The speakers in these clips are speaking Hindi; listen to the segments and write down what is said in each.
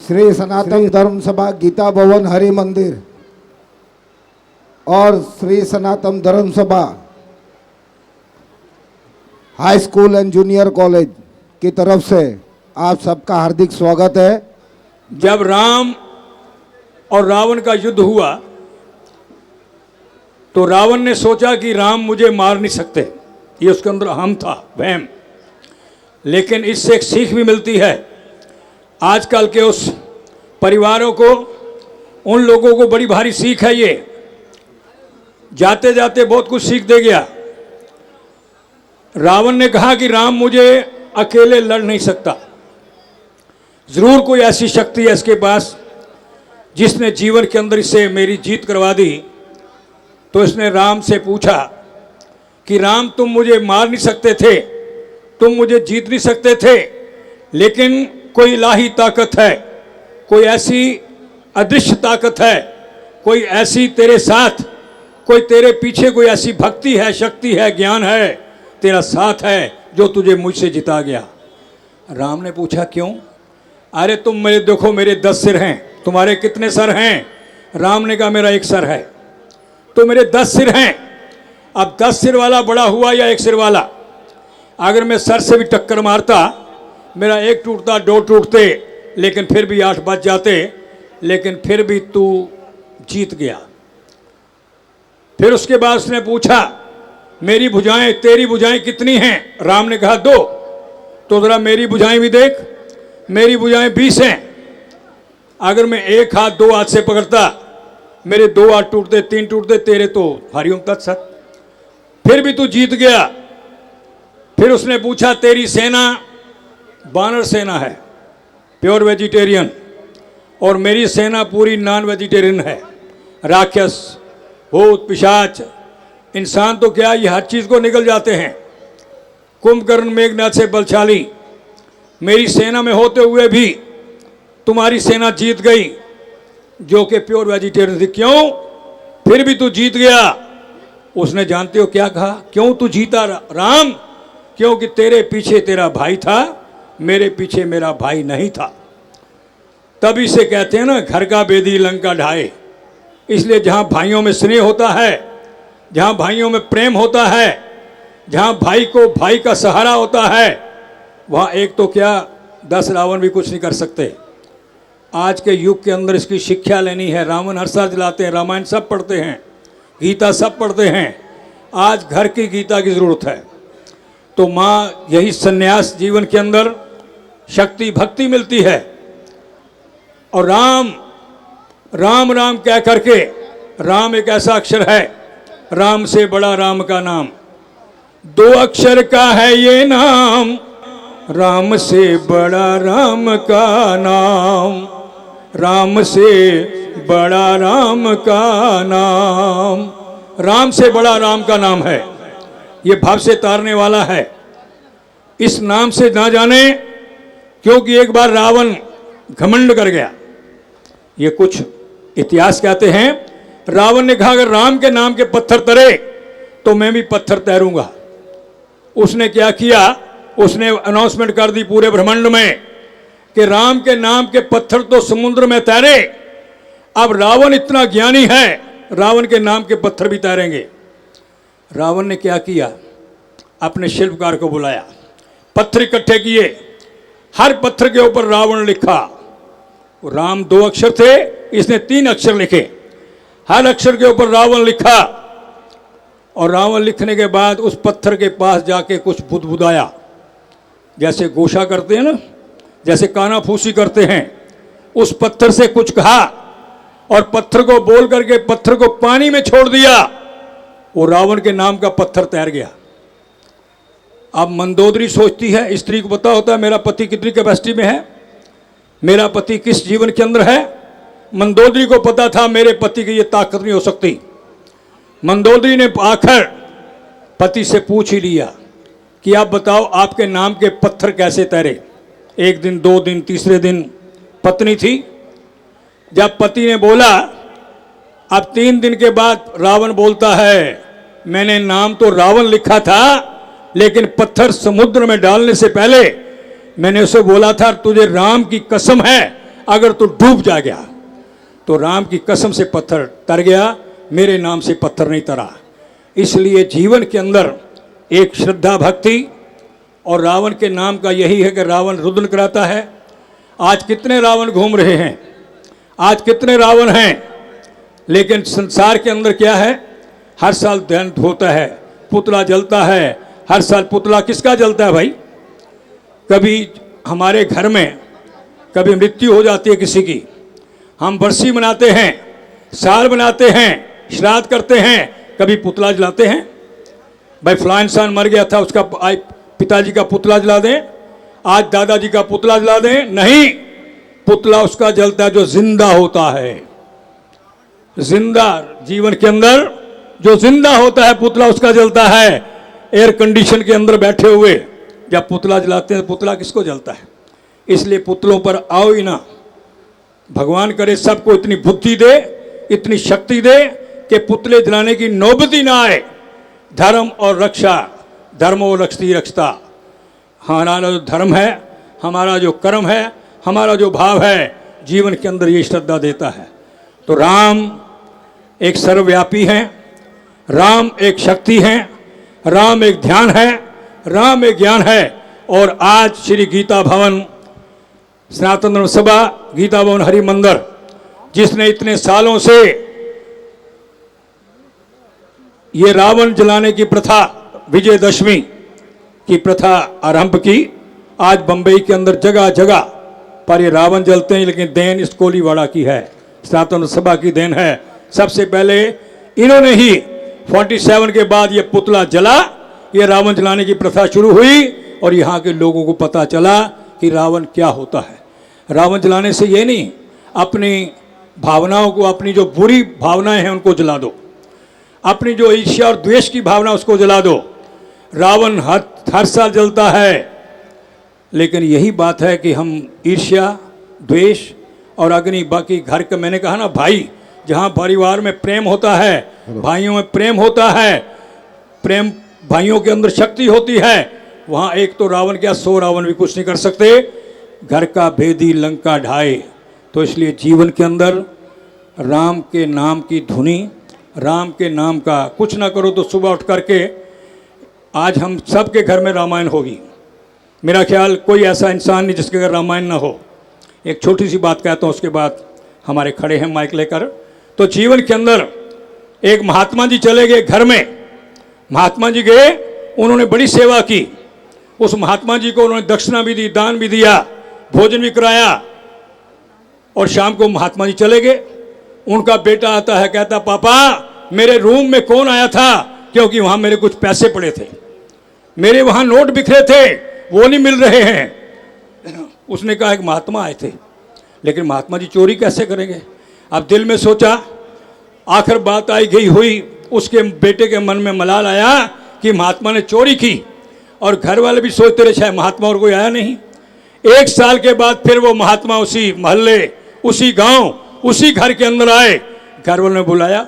श्री सनातन धर्म सभा गीता भवन हरि मंदिर और श्री सनातन धर्म सभा high school and junior college की तरफ से आप सबका हार्दिक स्वागत है। जब राम और रावण का युद्ध हुआ तो रावण ने सोचा कि राम मुझे मार नहीं सकते, ये उसके अंदर अहम था, वहम। लेकिन इससे एक सीख भी मिलती है। आजकल के उस परिवारों को, उन लोगों को बड़ी भारी सीख है ये। जाते जाते बहुत कुछ सीख दे गया। रावण ने कहा कि राम मुझे अकेले लड़ नहीं सकता, जरूर कोई ऐसी शक्ति है इसके पास जिसने जीवन के अंदर इससे मेरी जीत करवा दी। तो इसने राम से पूछा कि राम तुम मुझे मार नहीं सकते थे, तुम मुझे जीत नहीं सकते थे, लेकिन कोई इलाही ताकत है, कोई ऐसी अदृश्य ताकत है, कोई ऐसी तेरे साथ, कोई तेरे पीछे कोई ऐसी भक्ति है, शक्ति है, ज्ञान है, तेरा साथ है जो तुझे मुझसे जिता गया। राम ने पूछा क्यों? अरे तुम मेरे देखो, मेरे 10 सिर हैं, तुम्हारे कितने सर हैं? राम ने कहा मेरा 1 सर है। तो मेरे 10 सिर हैं। अब 10 सिर वाला बड़ा हुआ या 1 सिर वाला? अगर मैं सर से भी टक्कर मारता, मेरा 1 टूटता, 2 टूटते, लेकिन फिर भी 8 बच जाते, लेकिन फिर भी तू जीत गया। फिर उसके बाद उसने पूछा मेरी भुजाएं, तेरी भुजाएं कितनी हैं? राम ने कहा 2। तो जरा मेरी भुजाएं भी देख, मेरी भुजाएं 20 हैं। अगर मैं 1 हाथ 2 हाथ से पकड़ता, मेरे 2 हाथ टूटते, 3 टूटते, तेरे तो हरिओम तत्सत, फिर भी तू जीत गया। फिर उसने पूछा तेरी सेना बानर सेना है, प्योर वेजिटेरियन, और मेरी सेना पूरी नॉन वेजिटेरियन है, राक्षस, भूत, पिशाच, इंसान तो क्या, ये हर चीज़ को निकल जाते हैं। कुंभकर्ण मेघनाथ से बलशाली, मेरी सेना में होते हुए भी तुम्हारी सेना जीत गई जो कि प्योर वेजिटेरियन थी। क्यों? फिर भी तू जीत गया। उसने जानते हो क्या कहा? क्यों तू जीता राम? क्योंकि तेरे पीछे तेरा भाई था, मेरे पीछे मेरा भाई नहीं था। तभी से कहते हैं ना, घर का बेदी लंका ढाए। इसलिए जहाँ भाइयों में स्नेह होता है, जहाँ भाइयों में प्रेम होता है, जहाँ भाई को भाई का सहारा होता है, वहाँ एक तो क्या 10 रावण भी कुछ नहीं कर सकते। आज के युग के अंदर इसकी शिक्षा लेनी है। रावण हर साल जलाते हैं, रामायण सब पढ़ते हैं, गीता सब पढ़ते हैं। आज घर की गीता की ज़रूरत है। तो माँ, यही संन्यास जीवन के अंदर शक्ति भक्ति मिलती है। और राम राम राम कह करके, राम एक ऐसा अक्षर है, राम से बड़ा राम का नाम, 2 अक्षर का है ये नाम, राम से बड़ा राम का नाम, राम से बड़ा राम का नाम। राम से बड़ा राम का नाम है, ये भाव से तारने वाला है। इस नाम से ना जाने, क्योंकि एक बार रावण घमंड कर गया। ये कुछ इतिहास कहते हैं, रावण ने कहा अगर राम के नाम के पत्थर तरे तो मैं भी पत्थर तैरूंगा। उसने क्या किया? उसने अनाउंसमेंट कर दी पूरे ब्रह्मांड में कि राम के नाम के पत्थर तो समुद्र में तैरे। अब रावण इतना ज्ञानी है, रावण के नाम के पत्थर भी तैरेंगे। रावण ने क्या किया? अपने शिल्पकार को बुलाया, पत्थर इकट्ठे किए, हर पत्थर के ऊपर रावण लिखा। राम 2 अक्षर थे, इसने 3 अक्षर लिखे, हर अक्षर के ऊपर रावण लिखा। और रावण लिखने के बाद उस पत्थर के पास जाके कुछ बुदबुदाया, जैसे गोशा करते हैं ना, जैसे काना फूसी करते हैं। उस पत्थर से कुछ कहा और पत्थर को बोल करके पत्थर को पानी में छोड़ दिया। वो रावण के नाम का पत्थर तैर गया। अब मंदोदरी सोचती है, स्त्री को पता होता है मेरा पति कितनी कैपेसिटी में है, मेरा पति किस जीवन के अंदर है। मंदोदरी को पता था मेरे पति की ये ताकत नहीं हो सकती। मंदोदरी ने आखिर पति से पूछ ही लिया कि आप बताओ आपके नाम के पत्थर कैसे तैरे। 1 दिन, 2 दिन, तीसरे दिन पत्नी थी। जब पति ने बोला, अब 3 दिन के बाद रावण बोलता है मैंने नाम तो रावण लिखा था, लेकिन पत्थर समुद्र में डालने से पहले मैंने उसे बोला था तुझे राम की कसम है अगर तू डूब जा गया तो राम की कसम से पत्थर तर गया, मेरे नाम से पत्थर नहीं तरा। इसलिए जीवन के अंदर एक श्रद्धा भक्ति, और रावण के नाम का यही है कि रावण रुदन कराता है। आज कितने रावण घूम रहे हैं, आज कितने रावण हैं, लेकिन संसार के अंदर क्या है, हर साल दहन होता है, पुतला जलता है। हर साल पुतला किसका जलता है भाई? कभी हमारे घर में कभी मृत्यु हो जाती है किसी की, हम बरसी मनाते हैं, साल मनाते हैं, श्राद्ध करते हैं, कभी पुतला जलाते हैं? भाई फलां इंसान मर गया था, उसका पिताजी का पुतला जला दें, आज दादाजी का पुतला जला दें? नहीं, पुतला उसका जलता है जो जिंदा होता है। जिंदा जीवन के अंदर जो जिंदा होता है पुतला उसका जलता है। एयर कंडीशन के अंदर बैठे हुए जब पुतला जलाते हैं, पुतला किसको जलता है? इसलिए पुतलों पर आओ ही ना। भगवान करे सबको इतनी बुद्धि दे, इतनी शक्ति दे कि पुतले जलाने की नौबत ही ना आए। धर्म और रक्षा, धर्मो रक्षति रक्षता। हमारा जो धर्म है, हमारा जो कर्म है, हमारा जो भाव है, जीवन के अंदर ये श्रद्धा देता है। तो राम एक सर्वव्यापी हैं, राम एक शक्ति हैं, राम एक ध्यान है, राम एक ज्ञान है। और आज श्री गीता भवन सनातन धर्म सभा गीता भवन हरि मंदिर, जिसने इतने सालों से ये रावण जलाने की प्रथा, विजयदशमी की प्रथा आरंभ की, आज बंबई के अंदर जगह जगह पर ये रावण जलते हैं। लेकिन देन इस कोलीवाड़ा की है, सनातन सभा की देन है। सबसे पहले इन्होंने ही 47 के बाद ये पुतला जला, ये रावण जलाने की प्रथा शुरू हुई और यहाँ के लोगों को पता चला कि रावण क्या होता है। रावण जलाने से ये नहीं, अपनी भावनाओं को, अपनी जो बुरी भावनाएं हैं उनको जला दो, अपनी जो ईर्ष्या और द्वेष की भावना उसको जला दो। रावण हर साल जलता है, लेकिन यही बात है कि हम ईर्ष्या, द्वेष और अग्नि, बाकी घर का, मैंने कहा ना भाई, जहाँ परिवार में प्रेम होता है, भाइयों में प्रेम होता है, प्रेम भाइयों के अंदर शक्ति होती है, वहाँ एक तो रावण क्या 100 रावण भी कुछ नहीं कर सकते। घर का भेदी लंका ढाए। तो इसलिए जीवन के अंदर राम के नाम की धुनी, राम के नाम का कुछ ना करो तो सुबह उठ करके, आज हम सब के घर में रामायण होगी। मेरा ख्याल कोई ऐसा इंसान नहीं जिसके घर रामायण ना हो। एक छोटी सी बात कहता हूँ, उसके बाद हमारे खड़े हैं माइक लेकर। तो जीवन के अंदर एक महात्मा जी चले गए घर में, महात्मा जी गए, उन्होंने बड़ी सेवा की। उस महात्मा जी को उन्होंने दक्षिणा भी दी, दान भी दिया, भोजन भी कराया, और शाम को महात्मा जी चले गए। उनका बेटा आता है, कहता पापा मेरे रूम में कौन आया था, क्योंकि वहाँ मेरे कुछ पैसे पड़े थे, मेरे वहाँ नोट बिखरे थे, वो नहीं मिल रहे हैं। उसने कहा एक महात्मा आए थे, लेकिन महात्मा जी चोरी कैसे करेंगे। अब दिल में सोचा, आखिर बात आई गई हुई, उसके बेटे के मन में मलाल आया कि महात्मा ने चोरी की, और घर वाले भी सोचते रहे शायद महात्मा और कोई आया नहीं। 1 साल के बाद फिर वो महात्मा उसी मोहल्ले, उसी गांव, उसी घर के अंदर आए। घर वालों ने बुलाया,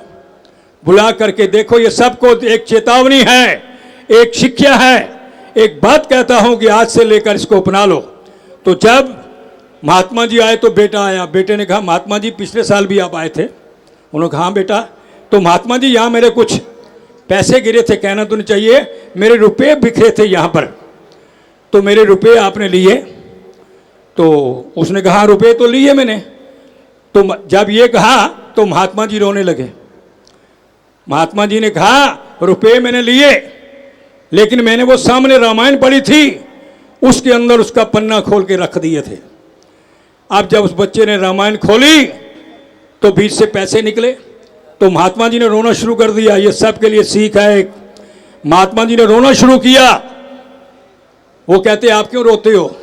बुला करके देखो ये सबको एक चेतावनी है, एक शिक्षा है, एक बात कहता हूं कि आज से लेकर इसको अपना लो। तो जब महात्मा जी आए तो बेटा आया, बेटे ने कहा महात्मा जी पिछले साल भी आप आए थे। उन्होंने कहा हाँ बेटा। तो महात्मा जी यहाँ मेरे कुछ पैसे गिरे थे, कहना तो नहीं चाहिए, मेरे रुपए बिखरे थे यहाँ पर, तो मेरे रुपए आपने लिए। तो उसने कहा रुपए तो लिए मैंने। तो जब ये कहा तो महात्मा जी रोने लगे। महात्मा जी ने कहा रुपए मैंने लिए, लेकिन मैंने वो सामने रामायण पढ़ी थी, उसके अंदर उसका पन्ना खोल के रख दिए थे। अब जब उस बच्चे ने रामायण खोली तो बीच से पैसे निकले, तो महात्मा जी ने रोना शुरू कर दिया। ये सब के लिए सीख है। महात्मा जी ने रोना शुरू किया। वो कहते आप क्यों रोते हो,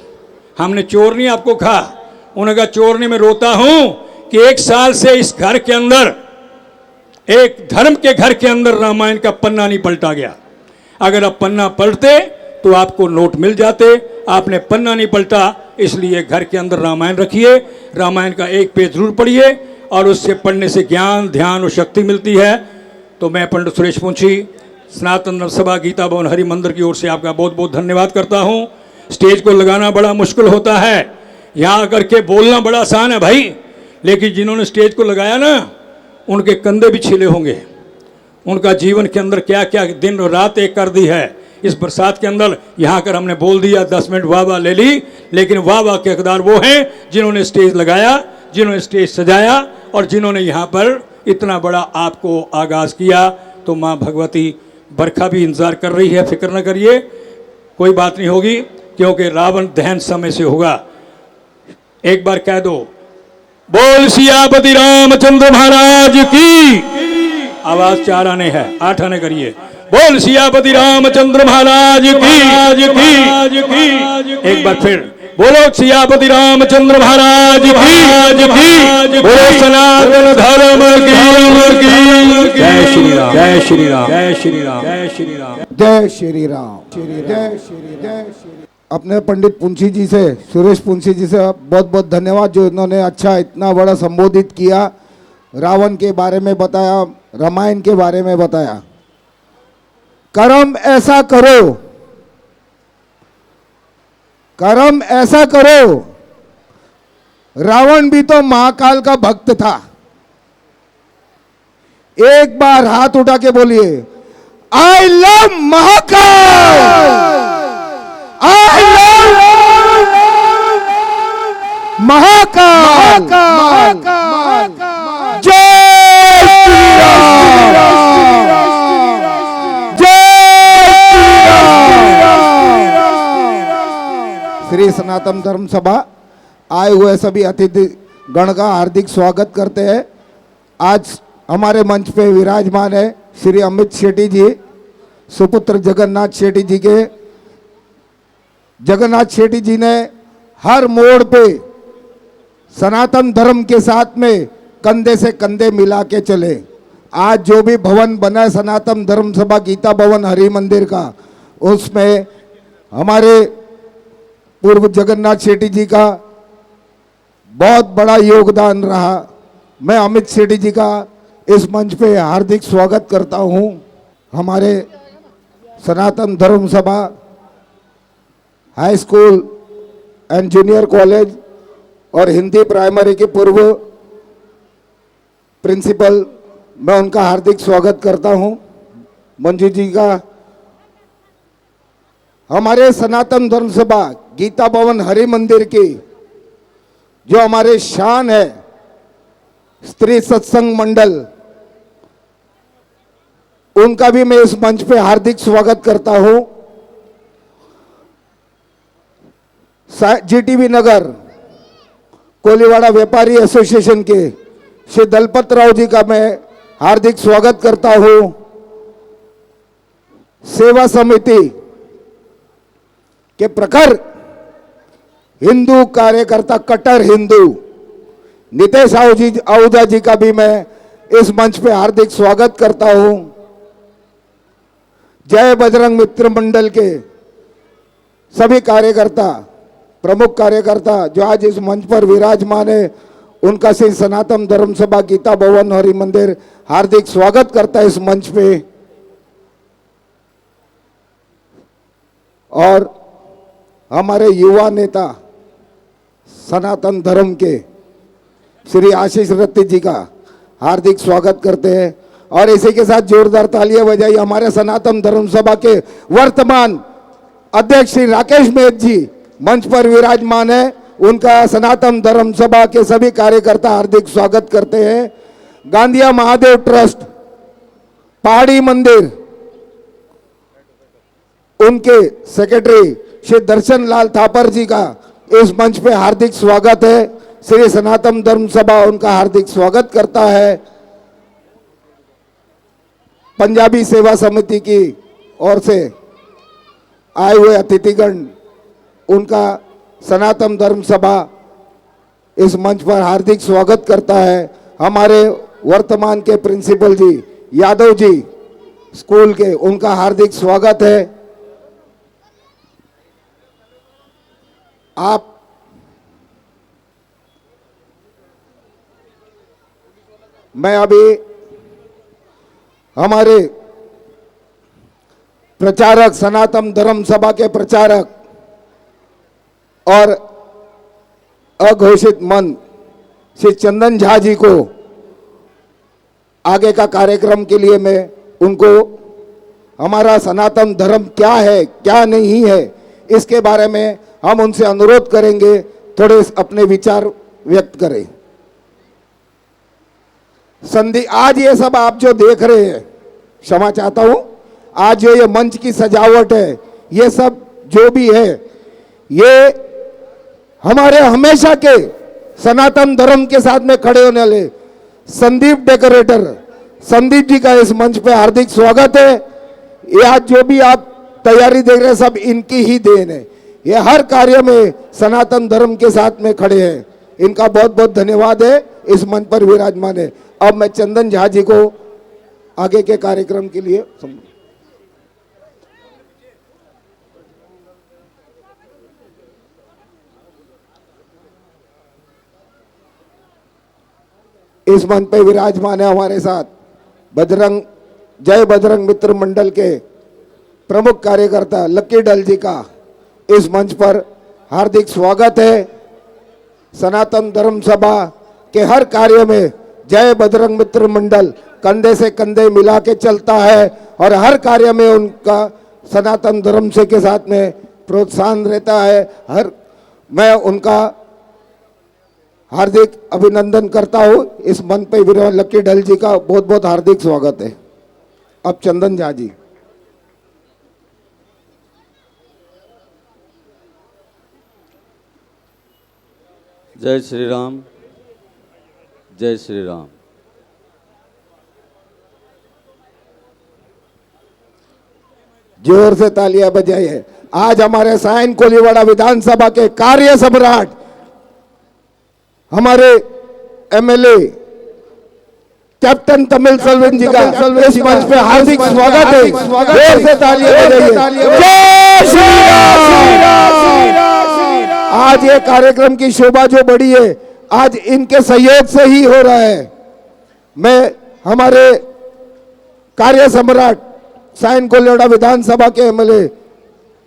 हमने चोर नहीं आपको कहा। उन्होंने कहा चोर नहीं, मैं रोता हूं कि 1 साल से इस घर के अंदर, एक धर्म के घर के अंदर रामायण का पन्ना नहीं पलटा गया। अगर आप पन्ना पलटते तो आपको नोट मिल जाते, आपने पन्ना नहीं पलटा, इसलिए घर के अंदर रामायण रखिए। रामायण का 1 पेज जरूर पढ़िए, और उससे पढ़ने से ज्ञान, ध्यान और शक्ति मिलती है। तो मैं पंडित सुरेश पुंछी, सनातन धर्म सभा गीता भवन हरि मंदिर की ओर से आपका बहुत बहुत धन्यवाद करता हूँ। स्टेज को लगाना बड़ा मुश्किल होता है, यहाँ आकर के बोलना बड़ा आसान है भाई, लेकिन जिन्होंने स्टेज को लगाया ना, उनके कंधे भी छिले होंगे। उनका जीवन के अंदर क्या क्या दिन और रात एक कर दी है। इस बरसात के अंदर यहाँ कर हमने बोल दिया, 10 मिनट वाह वाह ले ली, लेकिन वाह वाह के हकदार वो हैं जिन्होंने स्टेज लगाया, जिन्होंने स्टेज सजाया और जिन्होंने यहाँ पर इतना बड़ा आपको आगाज़ किया। तो माँ भगवती बरखा भी इंतज़ार कर रही है, फिक्र न करिए, कोई बात नहीं होगी, क्योंकि रावण दहन समय से होगा। एक बार कह दो, बोल सियापति रामचंद्र महाराज की। आवाज 4 आने हैं, 8 आने करिए। बोल सियापति रामचंद्र महाराज की। एक बार फिर बोलो, सियापति रामचंद्र महाराज की। बोलो सनातन धर्म की। जय श्री राम, जय श्री राम, जय श्री राम, जय श्री राम, जय श्री राम, जय श्री। अपने पंडित पुंसी जी से, सुरेश पुंसी जी से बहुत बहुत धन्यवाद, जो इन्होंने अच्छा इतना बड़ा संबोधित किया, रावण के बारे में बताया, रामायण के बारे में बताया। कर्म ऐसा करो, कर्म ऐसा करो। रावण भी तो महाकाल का भक्त था। एक बार हाथ उठा के बोलिए, I love Mahakal, I love Mahakal. जय श्री राम, श्री सनातन धर्म सभा आए हुए सभी अतिथि गण का हार्दिक स्वागत करते हैं। आज हमारे मंच पे विराजमान है श्री अमित शेट्टी जी, सुपुत्र जगन्नाथ शेट्टी जी के। जगन्नाथ शेट्टी जी ने हर मोड़ पे सनातन धर्म के साथ में कंधे से कंधे मिला के चले। आज जो भी भवन बना है सनातन धर्म सभा गीता भवन हरि मंदिर का, उसमें हमारे पूर्व जगन्नाथ शेट्टी जी का बहुत बड़ा योगदान रहा। मैं अमित शेट्टी जी का इस मंच पे हार्दिक स्वागत करता हूं। हमारे सनातन धर्म सभा high school and junior college और हिंदी प्राइमरी के पूर्व प्रिंसिपल, मैं उनका हार्दिक स्वागत करता हूं। मंजू जी का, हमारे सनातन धर्म सभा गीता भवन हरि मंदिर की जो हमारे शान है, स्त्री सत्संग मंडल, उनका भी मैं इस मंच पे हार्दिक स्वागत करता हूं। जीटीबी नगर कोलीवाड़ा व्यापारी एसोसिएशन के श्री दलपत राव जी का मैं हार्दिक स्वागत करता हूं। सेवा समिति के प्रखर हिंदू कार्यकर्ता, कट्टर हिंदू नितेश आहूजा जी का भी मैं इस मंच पे हार्दिक स्वागत करता हूं। जय बजरंग मित्र मंडल के सभी कार्यकर्ता, प्रमुख कार्यकर्ता जो आज इस मंच पर विराजमान है, उनका श्री सनातन धर्म सभा गीता भवन हरि मंदिर हार्दिक स्वागत करता है इस मंच पे। और हमारे युवा नेता सनातन धर्म के श्री आशीष रत्ती जी का हार्दिक स्वागत करते हैं। और इसी के साथ जोरदार तालियां बजाई हमारे सनातन धर्म सभा के वर्तमान अध्यक्ष श्री राकेश मेहत जी मंच पर विराजमान है, उनका सनातन धर्म सभा के सभी कार्यकर्ता हार्दिक स्वागत करते हैं। गांधिया महादेव ट्रस्ट पहाड़ी मंदिर, उनके सेक्रेटरी श्री दर्शन लाल थापर जी का इस मंच पे हार्दिक स्वागत है। श्री सनातन धर्म सभा उनका हार्दिक स्वागत करता है। पंजाबी सेवा समिति की ओर से आए हुए अतिथिगण, उनका सनातन धर्म सभा इस मंच पर हार्दिक स्वागत करता है। हमारे वर्तमान के प्रिंसिपल जी यादव जी स्कूल के, उनका हार्दिक स्वागत है। आप मैं अभी हमारे प्रचारक, सनातन धर्म सभा के प्रचारक और अघोषित मन श्री चंदन झा जी को आगे का कार्यक्रम के लिए मैं उनको हमारा सनातन धर्म क्या है क्या नहीं है इसके बारे में हम उनसे अनुरोध करेंगे, थोड़े अपने विचार व्यक्त करें। आज ये सब आप जो देख रहे हैं, क्षमा चाहता हूं, आज जो ये मंच की सजावट है, ये सब जो भी है, ये हमारे हमेशा के सनातन धर्म के साथ में खड़े होने वाले संदीप डेकोरेटर, संदीप जी का इस मंच पे हार्दिक स्वागत है। ये आज जो भी आप तैयारी देख रहे हैं सब इनकी ही देन है। ये हर कार्य में सनातन धर्म के साथ में खड़े हैं, इनका बहुत बहुत धन्यवाद है, इस मंच पर विराजमान है। अब मैं चंदन झा जी को आगे के कार्यक्रम के लिए इस मंच पे विराजमान है हमारे साथ जय बजरंग मित्र मंडल के प्रमुख कार्यकर्ता लक्की डल जी का इस मंच पर हार्दिक स्वागत है। सनातन धर्म सभा के हर कार्य में जय बजरंग मित्र मंडल कंधे से कंधे मिला के चलता है और हर कार्य में उनका सनातन धर्म से के साथ में प्रोत्साहन रहता है। मैं उनका हार्दिक अभिनंदन करता हूं। इस मंच पे विराज लक्की डल जी का बहुत बहुत हार्दिक स्वागत है। अब चंदन झा जी। जय श्री राम, जय श्री राम। जोर से तालियां बजाइए। आज हमारे साइन कोलीवाड़ा विधानसभा के कार्य सम्राट हमारे एमएलए कैप्टन तमिल सेल्वन जी का इस मंच पे हार्दिक स्वागत है। जोर से तालियां बजाइए। जय श्री राम। आज ये कार्यक्रम की शोभा जो बढ़ी है आज इनके सहयोग से ही हो रहा है। मैं हमारे कार्य सम्राट साइन कोलीवाड़ा विधानसभा के एमएलए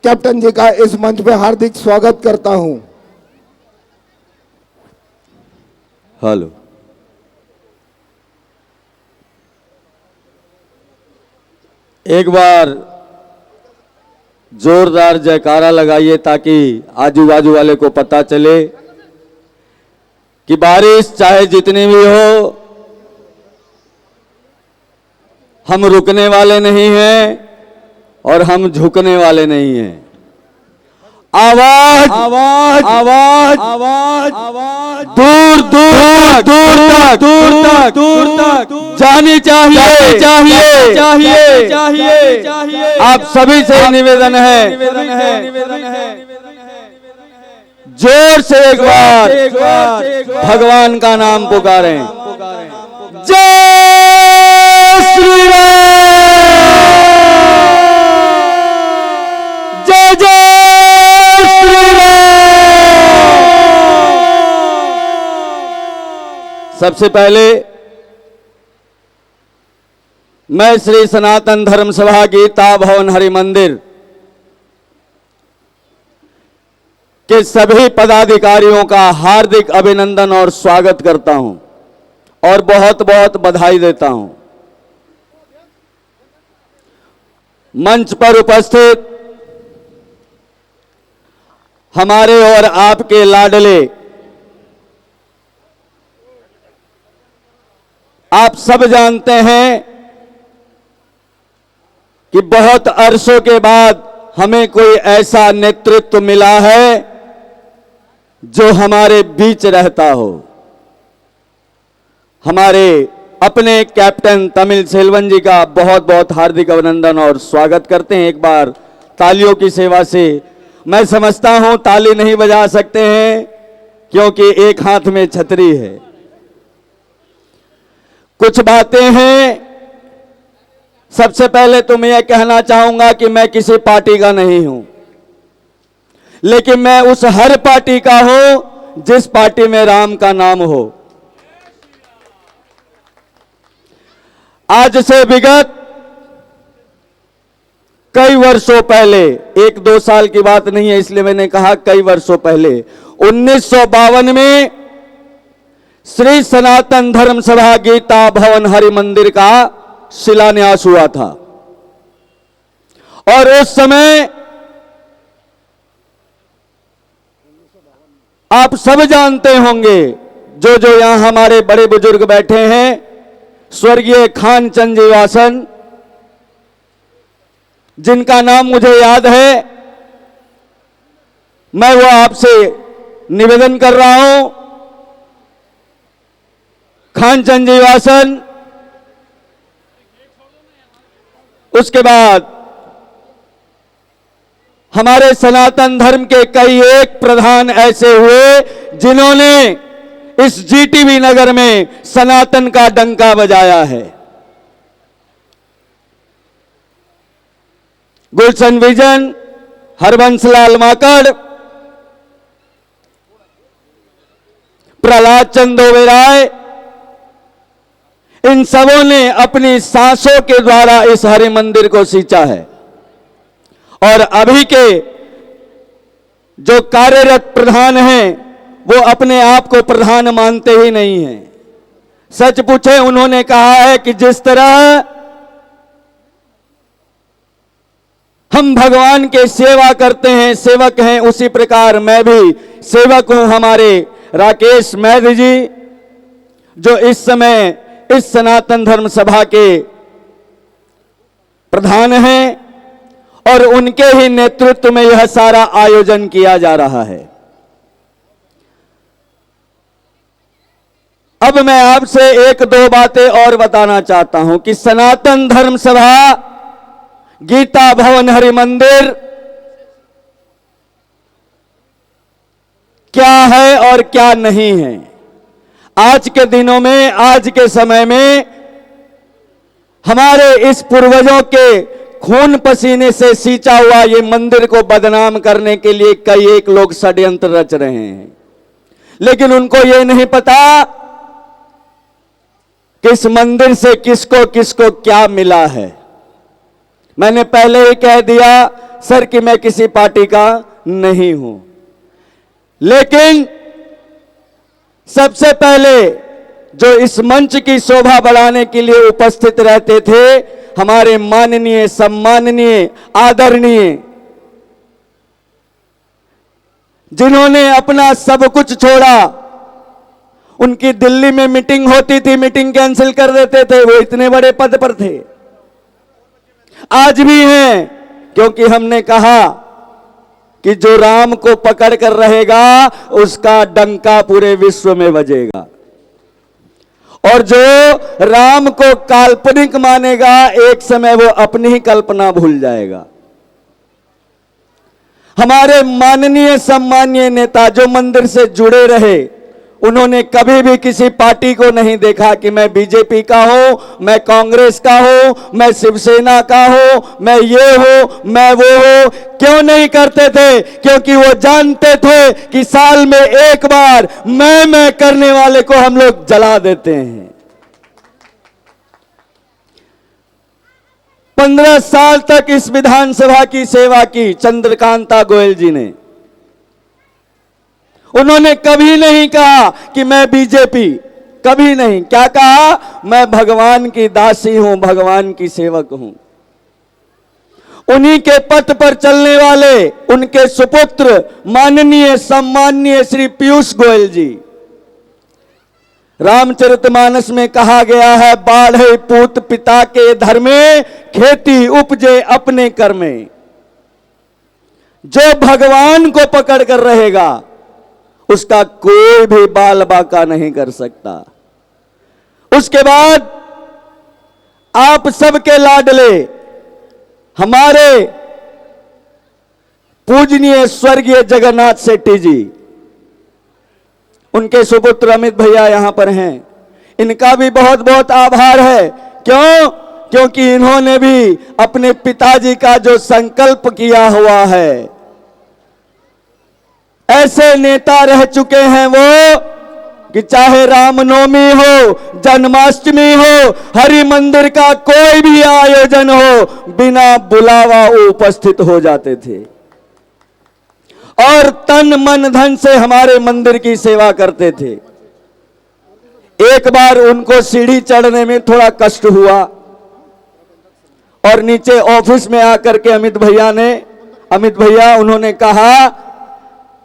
कैप्टन जी का इस मंच पे हार्दिक स्वागत करता हूं। हेलो, एक बार जोरदार जयकारा लगाइए ताकि आजू बाजू वाले को पता चले कि बारिश चाहे जितनी भी हो, हम रुकने वाले नहीं हैं और हम झुकने वाले नहीं हैं। आवाज आवाज आवाज आवाज आवाज दूर दूर दूर तक जानी चाहिए चाहिए चाहिए चाहिए चाहिए। आप सभी से निवेदन है जोर से एक बार भगवान का नाम पुकारें। जय श्री राम, जय जय सबसे पहले मैं श्री सनातन धर्म सभा गीता भवन हरि मंदिर के सभी पदाधिकारियों का हार्दिक अभिनंदन और स्वागत करता हूं और बहुत बहुत बधाई देता हूं। मंच पर उपस्थित हमारे और आपके लाडले, आप सब जानते हैं कि बहुत अरसों के बाद हमें कोई ऐसा नेतृत्व मिला है जो हमारे बीच रहता हो। हमारे अपने कैप्टन तमिल सेल्वन जी का बहुत बहुत हार्दिक अभिनंदन और स्वागत करते हैं। एक बार तालियों की सेवा से। मैं समझता हूं ताली नहीं बजा सकते हैं क्योंकि एक हाथ में छतरी है। कुछ बातें हैं। सबसे पहले तो मैं यह कहना चाहूंगा कि मैं किसी पार्टी का नहीं हूं, लेकिन मैं उस हर पार्टी का हूं जिस पार्टी में राम का नाम हो। आज से विगत कई वर्षों पहले, 1-2 साल की बात नहीं है इसलिए मैंने कहा कई वर्षों पहले, 1952 में श्री सनातन धर्म सभा गीता भवन हरि मंदिर का शिलान्यास हुआ था। और उस समय आप सब जानते होंगे, जो जो यहां हमारे बड़े बुजुर्ग बैठे हैं, स्वर्गीय खानचंद जी वासन, जिनका नाम मुझे याद है, मैं वो आपसे निवेदन कर रहा हूं, खानचंद जी वासन, उसके बाद हमारे सनातन धर्म के कई एक प्रधान ऐसे हुए जिन्होंने इस जीटीबी नगर में सनातन का डंका बजाया है। गुलशन विजन, हरबंसलाल माकड़, प्रहलाद चंद ओबेराय, इन सबों ने अपनी सांसों के द्वारा इस हरि मंदिर को सींचा है। और अभी के जो कार्यरत प्रधान हैं वो अपने आप को प्रधान मानते ही नहीं हैं। सच पूछे, उन्होंने कहा है कि जिस तरह हम भगवान के सेवा करते हैं, सेवक हैं, उसी प्रकार मैं भी सेवक हूं। हमारे राकेश मैध जी, जो इस समय इस सनातन धर्म सभा के प्रधान हैं, और उनके ही नेतृत्व में यह सारा आयोजन किया जा रहा है। अब मैं आपसे 1-2 बातें और बताना चाहता हूं कि सनातन धर्म सभा गीता भवन हरि मंदिर क्या है और क्या नहीं है। आज के दिनों में, आज के समय में हमारे इस पूर्वजों के खून पसीने से सींचा हुआ ये मंदिर को बदनाम करने के लिए कई एक लोग षड्यंत्र रच रहे हैं, लेकिन उनको ये नहीं पता कि इस मंदिर से किसको किसको क्या मिला है। मैंने पहले ही कह दिया सर कि मैं किसी पार्टी का नहीं हूं, लेकिन सबसे पहले जो इस मंच की शोभा बढ़ाने के लिए उपस्थित रहते थे, हमारे माननीय, सम्माननीय, आदरणीय, जिन्होंने अपना सब कुछ छोड़ा, उनकी दिल्ली में मीटिंग होती थी, मीटिंग कैंसिल कर देते थे, वो इतने बड़े पद पर थे, आज भी हैं, क्योंकि हमने कहा कि जो राम को पकड़ कर रहेगा उसका डंका पूरे विश्व में बजेगा, और जो राम को काल्पनिक मानेगा एक समय वो अपनी ही कल्पना भूल जाएगा। हमारे माननीय सम्मानीय नेता जो मंदिर से जुड़े रहे, उन्होंने कभी भी किसी पार्टी को नहीं देखा कि मैं बीजेपी का हूं, मैं कांग्रेस का हूं, मैं शिवसेना का हूं, मैं ये हूं, मैं वो हूं। क्यों नहीं करते थे? क्योंकि वो जानते थे कि साल में एक बार मैं करने वाले को हम लोग जला देते हैं। 15 साल तक इस विधानसभा की सेवा की चंद्रकांता गोयल जी ने। उन्होंने कभी नहीं कहा कि मैं बीजेपी, कभी नहीं। क्या कहा? मैं भगवान की दासी हूं, भगवान की सेवक हूं। उन्हीं के पथ पर चलने वाले उनके सुपुत्र माननीय सम्माननीय श्री पीयूष गोयल जी, रामचरितमानस में कहा गया है, बाढ़े पूत पिता के धर्मे, खेती उपजे अपने कर्मे। जो भगवान को पकड़ कर रहेगा उसका कोई भी बाल बाका नहीं कर सकता। उसके बाद आप सबके लाडले हमारे पूजनीय स्वर्गीय जगन्नाथ शेट्टी जी, उनके सुपुत्र अमित भैया यहां पर हैं, इनका भी बहुत बहुत आभार है। क्यों? क्योंकि इन्होंने भी अपने पिताजी का जो संकल्प किया हुआ है, ऐसे नेता रह चुके हैं वो कि चाहे रामनवमी हो, जन्माष्टमी हो, हरि मंदिर का कोई भी आयोजन हो, बिना बुलावा वो उपस्थित हो जाते थे और तन मन धन से हमारे मंदिर की सेवा करते थे। एक बार उनको सीढ़ी चढ़ने में थोड़ा कष्ट हुआ और नीचे ऑफिस में आकर के अमित भैया उन्होंने कहा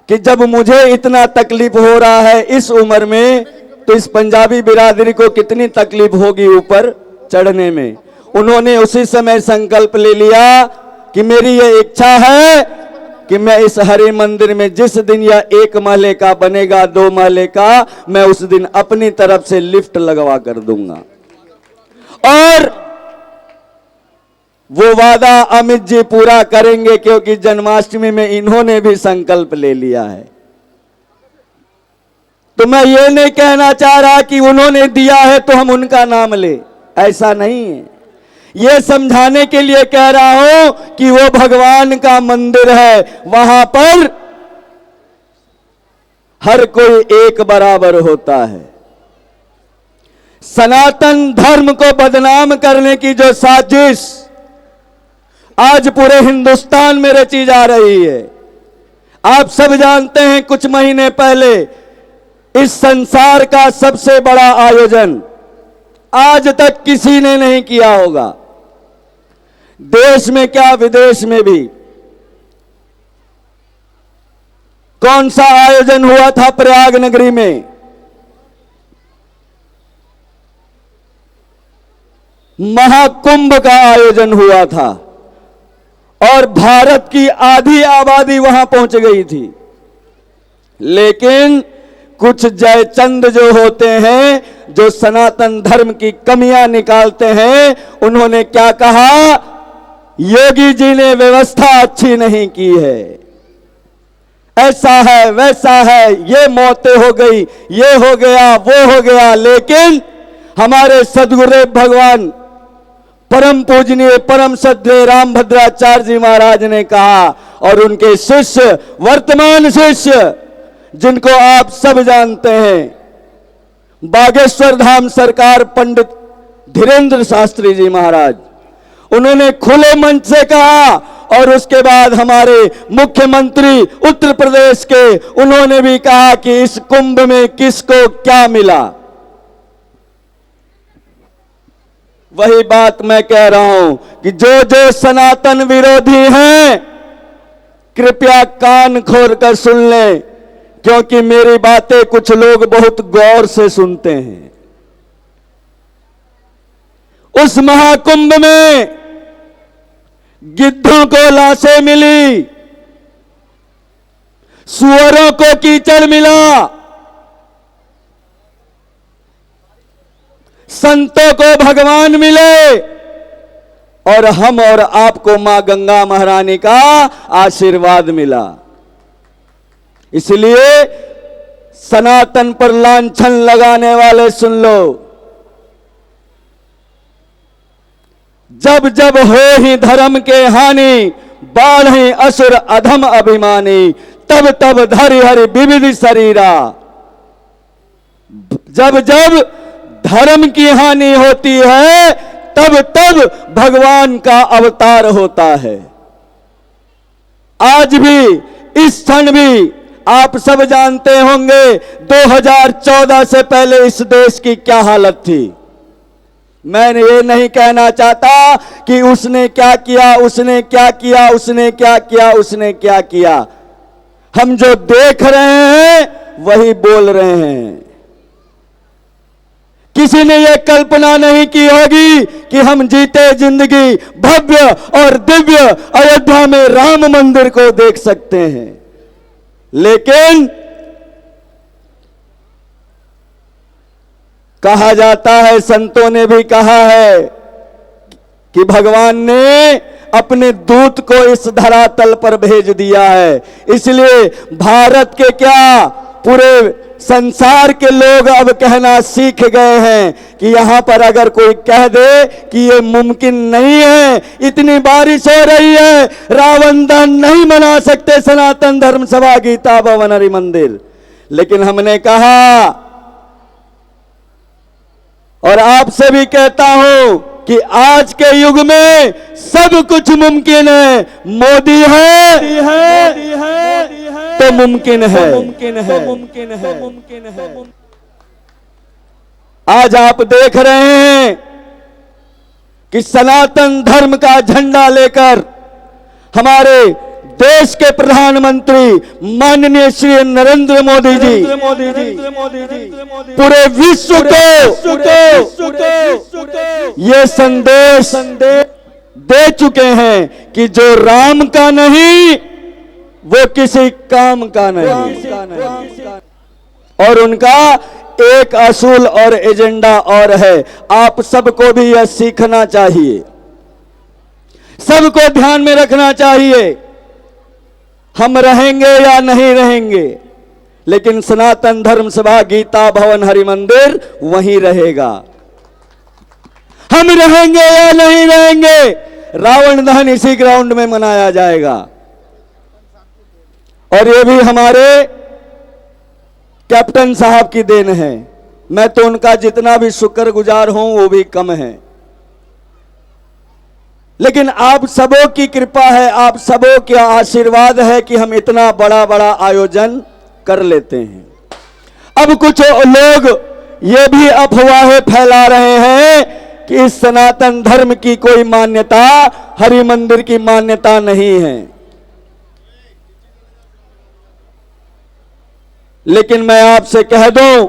कि जब मुझे इतना तकलीफ हो रहा है इस उम्र में, तो इस पंजाबी बिरादरी को कितनी तकलीफ होगी ऊपर चढ़ने में। उन्होंने उसी समय संकल्प ले लिया कि मेरी ये इच्छा है कि मैं इस हरि मंदिर में जिस दिन यह 1 महले का बनेगा, 2 महले का, मैं उस दिन अपनी तरफ से लिफ्ट लगवा कर दूंगा। और वो वादा अमित जी पूरा करेंगे, क्योंकि जन्माष्टमी में इन्होंने भी संकल्प ले लिया है। तो मैं ये नहीं कहना चाह रहा कि उन्होंने दिया है तो हम उनका नाम ले, ऐसा नहीं है। ये समझाने के लिए कह रहा हूं कि वो भगवान का मंदिर है, वहां पर हर कोई एक बराबर होता है। सनातन धर्म को बदनाम करने की जो साजिश आज पूरे हिंदुस्तान में रची जा रही है, आप सब जानते हैं। कुछ महीने पहले इस संसार का सबसे बड़ा आयोजन आज तक किसी ने नहीं किया होगा, देश में क्या विदेश में भी। कौन सा आयोजन हुआ था प्रयाग नगरी में? महाकुंभ का आयोजन हुआ था और भारत की आधी आबादी वहां पहुंच गई थी। लेकिन कुछ जयचंद जो होते हैं, जो सनातन धर्म की कमियां निकालते हैं, उन्होंने क्या कहा? योगी जी ने व्यवस्था अच्छी नहीं की है, ऐसा है वैसा है, ये मौतें हो गई, ये हो गया वो हो गया। लेकिन हमारे सदगुरु भगवान परम पूजनीय परम श्रद्धेय रामभद्राचार्य जी महाराज ने कहा, और उनके शिष्य, वर्तमान शिष्य जिनको आप सब जानते हैं, बागेश्वर धाम सरकार पंडित धीरेन्द्र शास्त्री जी महाराज, उन्होंने खुले मंच से कहा। और उसके बाद हमारे मुख्यमंत्री उत्तर प्रदेश के, उन्होंने भी कहा कि इस कुंभ में किसको क्या मिला। वही बात मैं कह रहा हूं कि जो जो सनातन विरोधी हैं, कृपया कान खोल कर सुन लें, क्योंकि मेरी बातें कुछ लोग बहुत गौर से सुनते हैं। उस महाकुंभ में गिद्धों को लाशें मिली, सुअरों को कीचड़ मिला, संतों को भगवान मिले, और हम और आपको मां गंगा महारानी का आशीर्वाद मिला। इसलिए सनातन पर लांछन लगाने वाले सुन लो, जब जब हो ही धर्म के हानि, बाढ़ असुर अधम अभिमानी, तब तब धरि हरि विविध शरीरा। जब जब धर्म की हानि होती है, तब तब भगवान का अवतार होता है। आज भी, इस क्षण भी आप सब जानते होंगे 2014 से पहले इस देश की क्या हालत थी। मैं ये नहीं कहना चाहता कि उसने क्या किया, उसने क्या किया, उसने क्या किया, उसने क्या किया। हम जो देख रहे हैं वही बोल रहे हैं। किसी ने यह कल्पना नहीं की होगी कि हम जीते जिंदगी भव्य और दिव्य अयोध्या में राम मंदिर को देख सकते हैं। लेकिन कहा जाता है, संतों ने भी कहा है कि भगवान ने अपने दूत को इस धरातल पर भेज दिया है। इसलिए भारत के क्या, पूरे संसार के लोग अब कहना सीख गए हैं कि यहां पर अगर कोई कह दे कि ये मुमकिन नहीं है, इतनी बारिश हो रही है, रावण दहन नहीं मना सकते सनातन धर्म सभा गीता भवन हरि मंदिर। लेकिन हमने कहा और आपसे भी कहता हूं कि आज के युग में सब कुछ मुमकिन है। मोदी है तो मुमकिन है। आज आप देख रहे हैं कि सनातन धर्म का झंडा लेकर हमारे देश के प्रधानमंत्री माननीय श्री नरेंद्र मोदी जी पूरे विश्व को ये संदेश दे चुके हैं कि जो राम का नहीं वो किसी काम का नहीं। और उनका एक असूल और एजेंडा और है। आप सबको भी यह सीखना चाहिए, सबको ध्यान में रखना चाहिए। हम रहेंगे या नहीं रहेंगे, लेकिन सनातन धर्म सभा गीता भवन हरि मंदिर वहीं रहेगा। हम रहेंगे या नहीं रहेंगे, रावण दहन इसी ग्राउंड में मनाया जाएगा। और ये भी हमारे कैप्टन साहब की देन है। मैं तो उनका जितना भी शुक्रगुजार हूं वो भी कम है। लेकिन आप सबों की कृपा है, आप सबों का आशीर्वाद है कि हम इतना बड़ा बड़ा आयोजन कर लेते हैं। अब कुछ लोग ये भी अफवाहें फैला रहे हैं कि इस सनातन धर्म की कोई मान्यता, हरि मंदिर की मान्यता नहीं है। लेकिन मैं आपसे कह दूं,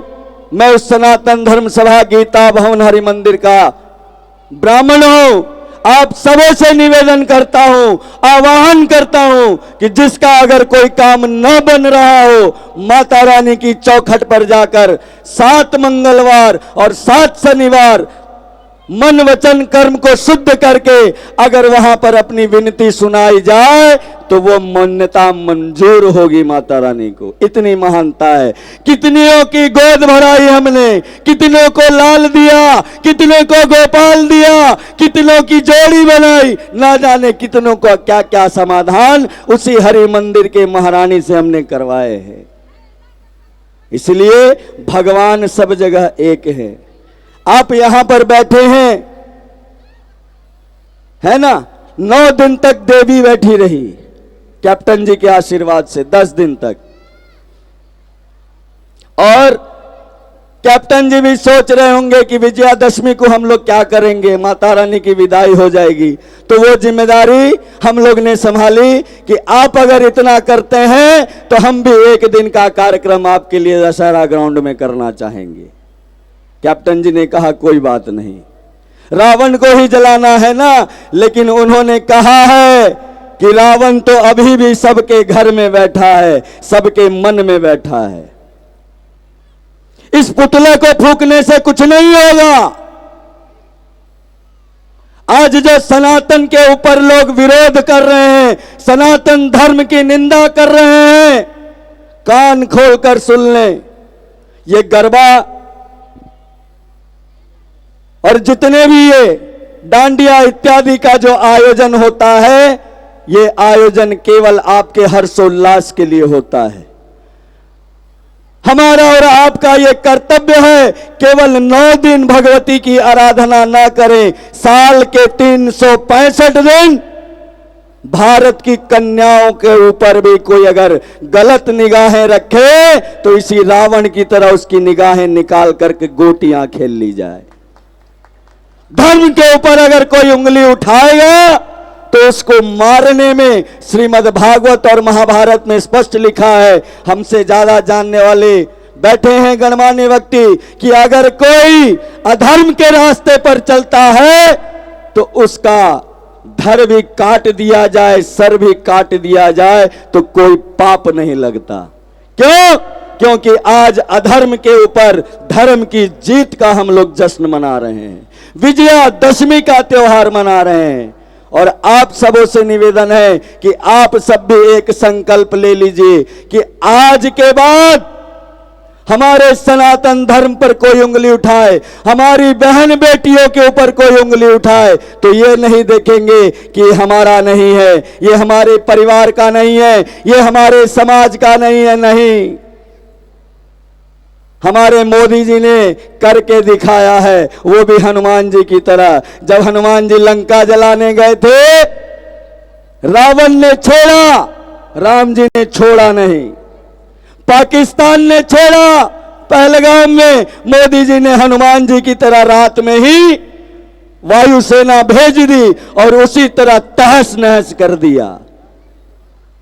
मैं उस सनातन धर्म सभा गीता भवन हरि मंदिर का ब्राह्मण हूं। आप सबों से निवेदन करता हूं, आह्वान करता हूं कि जिसका अगर कोई काम न बन रहा हो, माता रानी की चौखट पर जाकर 7 मंगलवार और 7 शनिवार मन वचन कर्म को शुद्ध करके अगर वहां पर अपनी विनती सुनाई जाए तो वो मान्यता मंजूर होगी माता रानी को। इतनी महानता है। कितनियों की गोद भराई हमने, कितनों को लाल दिया, कितनों को गोपाल दिया, कितनों की जोड़ी बनाई, ना जाने कितनों को क्या क्या समाधान उसी हरि मंदिर के महारानी से हमने करवाए हैं। इसलिए भगवान सब जगह एक है। आप यहां पर बैठे हैं, है ना, 9 दिन तक देवी बैठी रही कैप्टन जी के आशीर्वाद से, 10 दिन तक। और कैप्टन जी भी सोच रहे होंगे कि विजयादशमी को हम लोग क्या करेंगे, माता रानी की विदाई हो जाएगी। तो वो जिम्मेदारी हम लोग ने संभाली कि आप अगर इतना करते हैं तो हम भी एक दिन का कार्यक्रम आपके लिए दशहरा ग्राउंड में करना चाहेंगे। कैप्टन जी ने कहा कोई बात नहीं, रावण को ही जलाना है ना, लेकिन उन्होंने कहा है कि रावण तो अभी भी सबके घर में बैठा है, सबके मन में बैठा है। इस पुतले को फूंकने से कुछ नहीं होगा। आज जो सनातन के ऊपर लोग विरोध कर रहे हैं, सनातन धर्म की निंदा कर रहे हैं, कान खोलकर सुन लें। ये गरबा और जितने भी ये डांडिया इत्यादि का जो आयोजन होता है, ये आयोजन केवल आपके हर्षोल्लास के लिए होता है। हमारा और आपका ये कर्तव्य है, केवल 9 दिन भगवती की आराधना ना करें, साल के 365 दिन भारत की कन्याओं के ऊपर भी कोई अगर गलत निगाहें रखे तो इसी रावण की तरह उसकी निगाहें निकाल करके गोटियां खेल ली जाए। धर्म के ऊपर अगर कोई उंगली उठाएगा तो उसको मारने में श्रीमद् भागवत और महाभारत में स्पष्ट लिखा है। हमसे ज्यादा जानने वाले बैठे हैं गणमान्य व्यक्ति कि अगर कोई अधर्म के रास्ते पर चलता है तो उसका धड़ भी काट दिया जाए, सर भी काट दिया जाए तो कोई पाप नहीं लगता। क्यों? क्योंकि आज अधर्म के ऊपर धर्म की जीत का हम लोग जश्न मना रहे हैं, विजयादशमी का त्योहार मना रहे हैं। और आप सबों से निवेदन है कि आप सब भी एक संकल्प ले लीजिए कि आज के बाद हमारे सनातन धर्म पर कोई उंगली उठाए, हमारी बहन बेटियों के ऊपर कोई उंगली उठाए तो ये नहीं देखेंगे कि हमारा नहीं है, ये हमारे परिवार का नहीं है, ये हमारे समाज का नहीं है। नहीं, हमारे मोदी जी ने करके दिखाया है, वो भी हनुमान जी की तरह। जब हनुमान जी लंका जलाने गए थे, रावण ने छोड़ा, राम जी ने छोड़ा नहीं। पाकिस्तान ने छोड़ा, पहलगाम में मोदी जी ने हनुमान जी की तरह रात में ही वायुसेना भेज दी और उसी तरह तहस नहस कर दिया।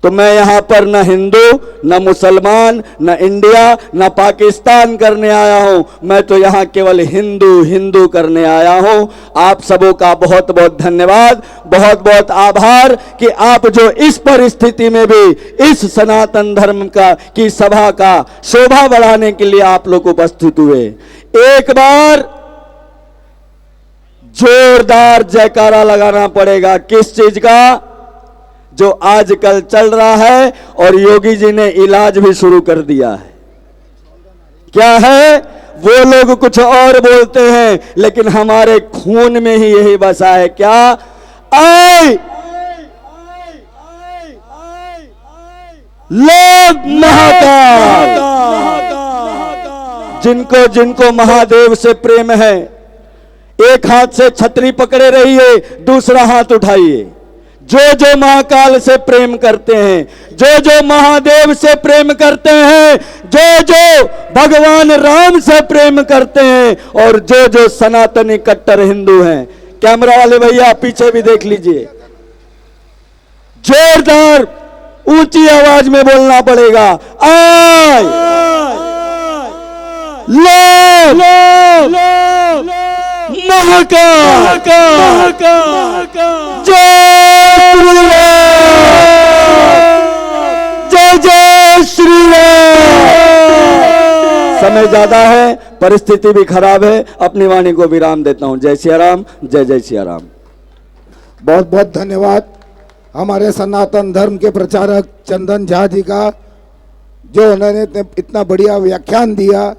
तो मैं यहां पर न हिंदू, न मुसलमान, न इंडिया, न पाकिस्तान करने आया हूं। मैं तो यहां केवल हिंदू हिंदू करने आया हूं। आप सबों का बहुत बहुत धन्यवाद, बहुत बहुत आभार कि आप जो इस परिस्थिति में भी इस सनातन धर्म का की सभा का शोभा बढ़ाने के लिए आप लोग उपस्थित हुए। एक बार जोरदार जयकारा लगाना पड़ेगा। किस चीज का? जो आजकल चल रहा है और योगी जी ने इलाज भी शुरू कर दिया है। क्या है? वो लोग कुछ और बोलते हैं, लेकिन हमारे खून में ही यही बसा है। क्या? आई लोक महाकाल। जिनको जिनको महादेव से प्रेम है, एक हाथ से छतरी पकड़े रहिए, दूसरा हाथ उठाइए। जो जो महाकाल से प्रेम करते हैं, जो जो महादेव से प्रेम करते हैं, जो जो भगवान राम से प्रेम करते हैं, और जो जो सनातनी कट्टर हिंदू हैं, कैमरा वाले भैया पीछे भी देख लीजिए। जोरदार ऊंची आवाज में बोलना पड़ेगा। आय लो महाकाल जय जय श्री राम। समय ज्यादा है, परिस्थिति भी खराब है, अपनी वाणी को विराम देता हूं। जय सिया राम, जय जय सिया राम। बहुत बहुत धन्यवाद हमारे सनातन धर्म के प्रचारक चंदन झा जी का, जो उन्होंने इतना बढ़िया व्याख्यान दिया।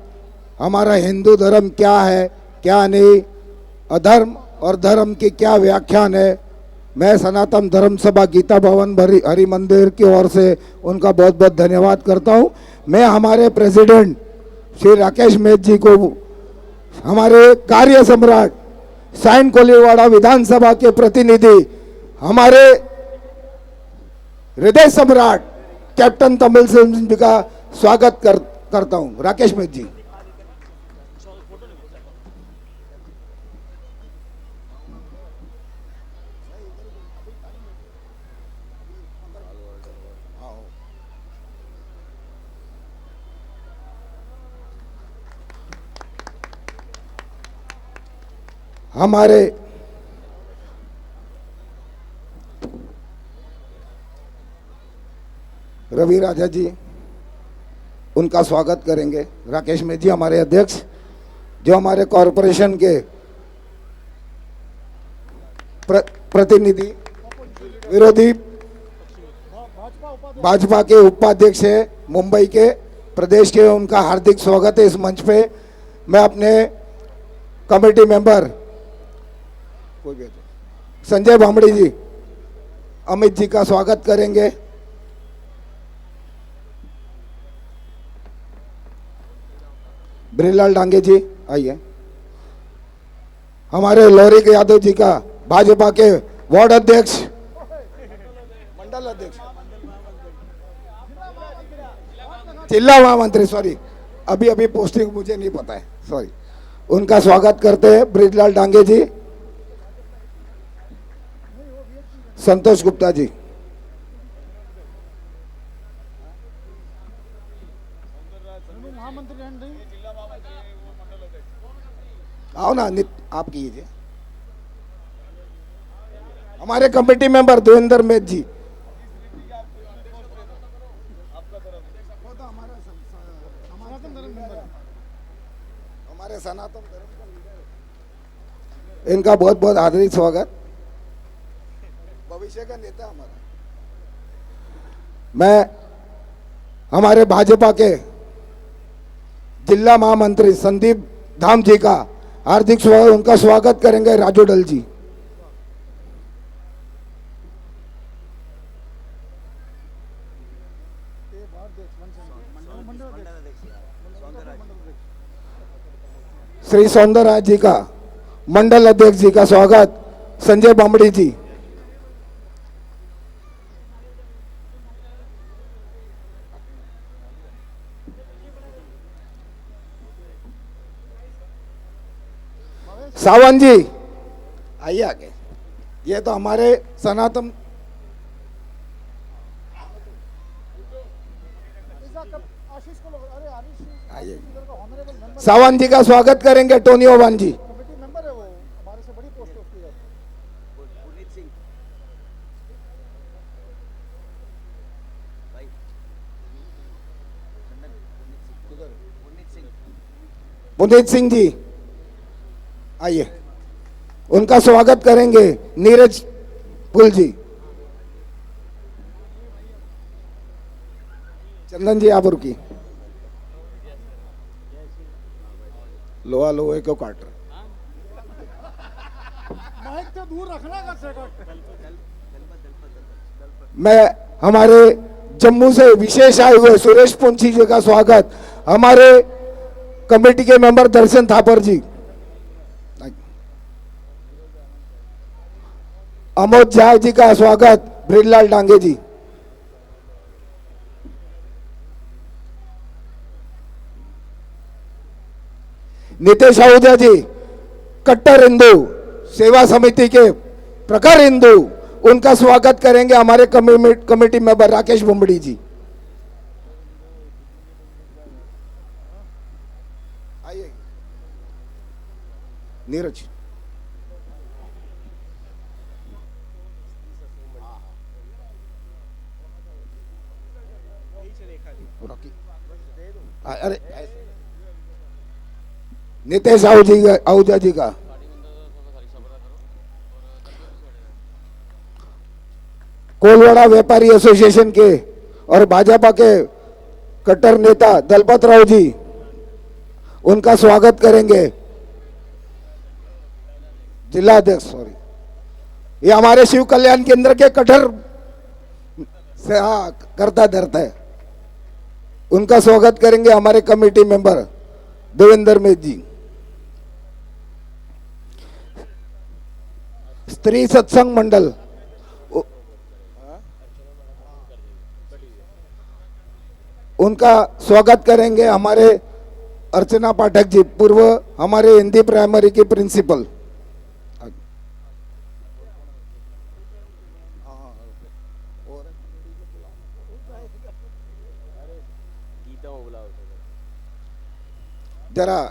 हमारा हिंदू धर्म क्या है, क्या नहीं, अधर्म और धर्म की क्या व्याख्यान है। मैं सनातन धर्म सभा गीता भवन हरि मंदिर की ओर से उनका बहुत बहुत धन्यवाद करता हूं। मैं हमारे प्रेसिडेंट श्री राकेश मेहत जी को, हमारे कार्य सम्राट साइन कोलीवाड़ा विधानसभा के प्रतिनिधि, हमारे हृदय सम्राट कैप्टन तमिल सेल्वन जी का स्वागत करता हूं। राकेश मेहत जी। हमारे रवि राजा जी, उनका स्वागत करेंगे। राकेश मेहत जी हमारे अध्यक्ष, जो हमारे कॉरपोरेशन के प्रतिनिधि, विरोधी भाजपा के उपाध्यक्ष है मुंबई के प्रदेश के, उनका हार्दिक स्वागत है इस मंच पे। मैं अपने कमेटी मेंबर संजय भामड़ी जी, अमित जी का स्वागत करेंगे। ब्रिजलाल डांगे जी आइए। हमारे लौरिक यादव जी का, भाजपा के वार्ड अध्यक्ष, मंडल अध्यक्ष, जिला महामंत्री, सॉरी अभी अभी पोस्टिंग मुझे नहीं पता है, सॉरी। उनका स्वागत करते हैं ब्रिजलाल डांगे जी। संतोष गुप्ता जी, आओ ना, आप कीजिए। हमारे कमेटी मेंबर देवेंद्र मेहत जी, हमारे सनातन धर्म, इनका बहुत बहुत हार्दिक स्वागत। भविष्य का नेता हमारा। मैं हमारे भाजपा के जिला महामंत्री संदीप धाम जी का हार्दिक स्वागत, उनका स्वागत करेंगे राजू डल जी। श्री सौंदरराज जी का मंडल अध्यक्ष जी का स्वागत संजय बामड़ी जी। सावंत जी आइए आगे। ये तो हमारे सनातन आइए। सावंत जी का स्वागत करेंगे टोनी ओवान जी। पुनीत सिंह जी आइए। उनका स्वागत करेंगे नीरज पुल जी। चंदन जी आप रुकी। लोहा लोहे को काट रहा। माइक से दूर रखना का सेकंड। मैं हमारे जम्मू से विशेष आए हुए सुरेश पुंछी जी का स्वागत, हमारे कमेटी के मेंबर दर्शन थापर जी, अमोद झा जी का स्वागत ब्रिजलाल डांगे जी, नितेश आहूजा जी कट्टर हिंदू सेवा समिति के प्रखर हिंदू, उनका स्वागत करेंगे हमारे कमेटी मेंबर राकेश बुम्बड़ी जी। आइए नीरज। अरे नितेश आहूजा जी का कोलवाड़ा व्यापारी एसोसिएशन के और भाजपा के कट्टर नेता दलपत राव जी, उनका स्वागत करेंगे जिला अध्यक्ष। सॉरी, ये हमारे शिव कल्याण केंद्र के कट्टर से करता धरता है, उनका स्वागत करेंगे हमारे कमेटी मेंबर देवेंद्र मेद जी। स्त्री सत्संग मंडल, उनका स्वागत करेंगे हमारे अर्चना पाठक जी, पूर्व हमारे हिंदी प्राइमरी की प्रिंसिपल। जरा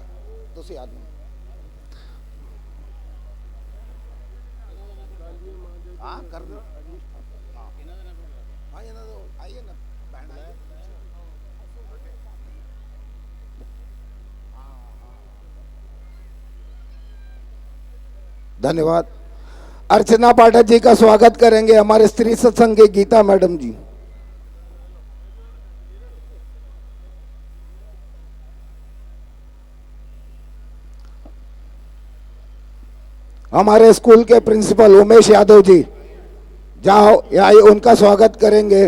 तुसी आदमी कर दो। आइए ना, धन्यवाद। अर्चना पाठक जी का स्वागत करेंगे हमारे स्त्री सत्संग के गीता मैडम जी। हमारे स्कूल के प्रिंसिपल उमेश यादव जी, जाओ आइए, उनका स्वागत करेंगे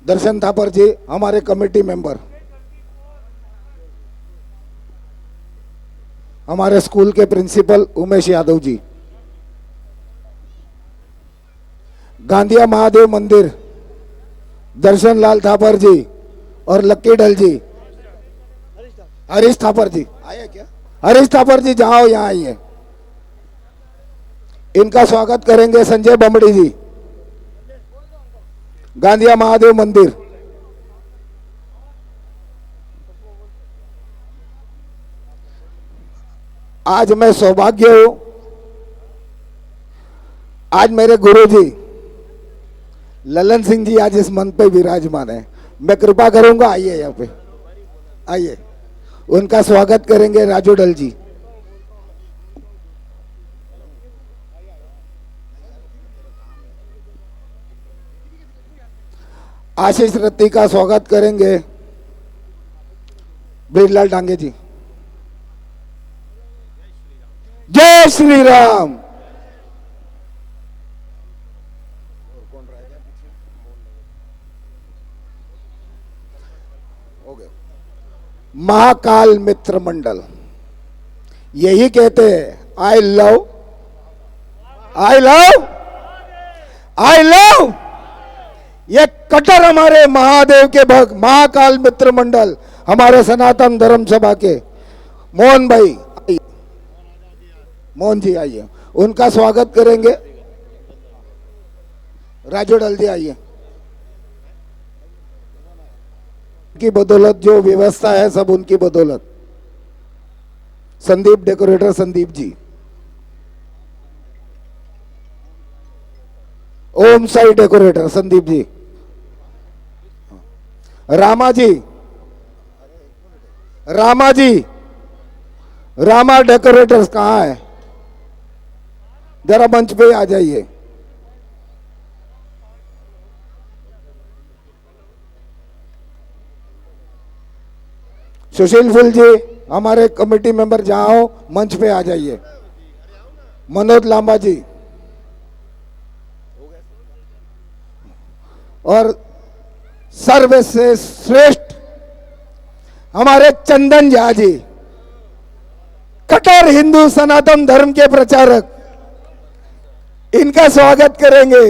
दर्शन थापर जी, हमारे कमेटी मेंबर। हमारे स्कूल के प्रिंसिपल उमेश यादव जी। गांधिया महादेव मंदिर दर्शन लाल थापर जी और लक्की डल जी। हरीश थापर जी आए क्या? हरीश थापर जी जाओ यहाँ आइए। इनका स्वागत करेंगे संजय बमड़ी जी, गांधिया महादेव मंदिर। आज मैं सौभाग्य हूं, आज मेरे गुरु जी ललन सिंह जी आज इस मंच पे विराजमान है। मैं कृपा करूंगा, आइए यहाँ पे आइए। उनका स्वागत करेंगे राजू डल जी। आशीष रत्ती का स्वागत करेंगे ब्रिजलाल डांगे जी। जय श्री राम। हो गया। महाकाल मित्र मंडल, यही कहते हैं I love I love I love. ये कट्टर हमारे महादेव के भक्त महाकाल मित्र मंडल हमारे सनातन धर्म सभा के मोहन भाई आइए, मोहन जी आइए, उनका स्वागत करेंगे। राजू डलजी आइए। की बदौलत जो व्यवस्था है सब उनकी बदौलत। संदीप डेकोरेटर संदीप जी, ओम साई डेकोरेटर संदीप जी, रामा जी, रामा जी, रामा डेकोरेटर्स कहाँ है? जरा मंच पे आ जाइए। सुशील फुल जी हमारे कमेटी मेंबर जहां हो मंच पे आ जाइए। मनोज लांबा जी और सर्व से श्रेष्ठ हमारे चंदन झा जी, कट्टर हिंदू सनातन धर्म के प्रचारक, इनका स्वागत करेंगे।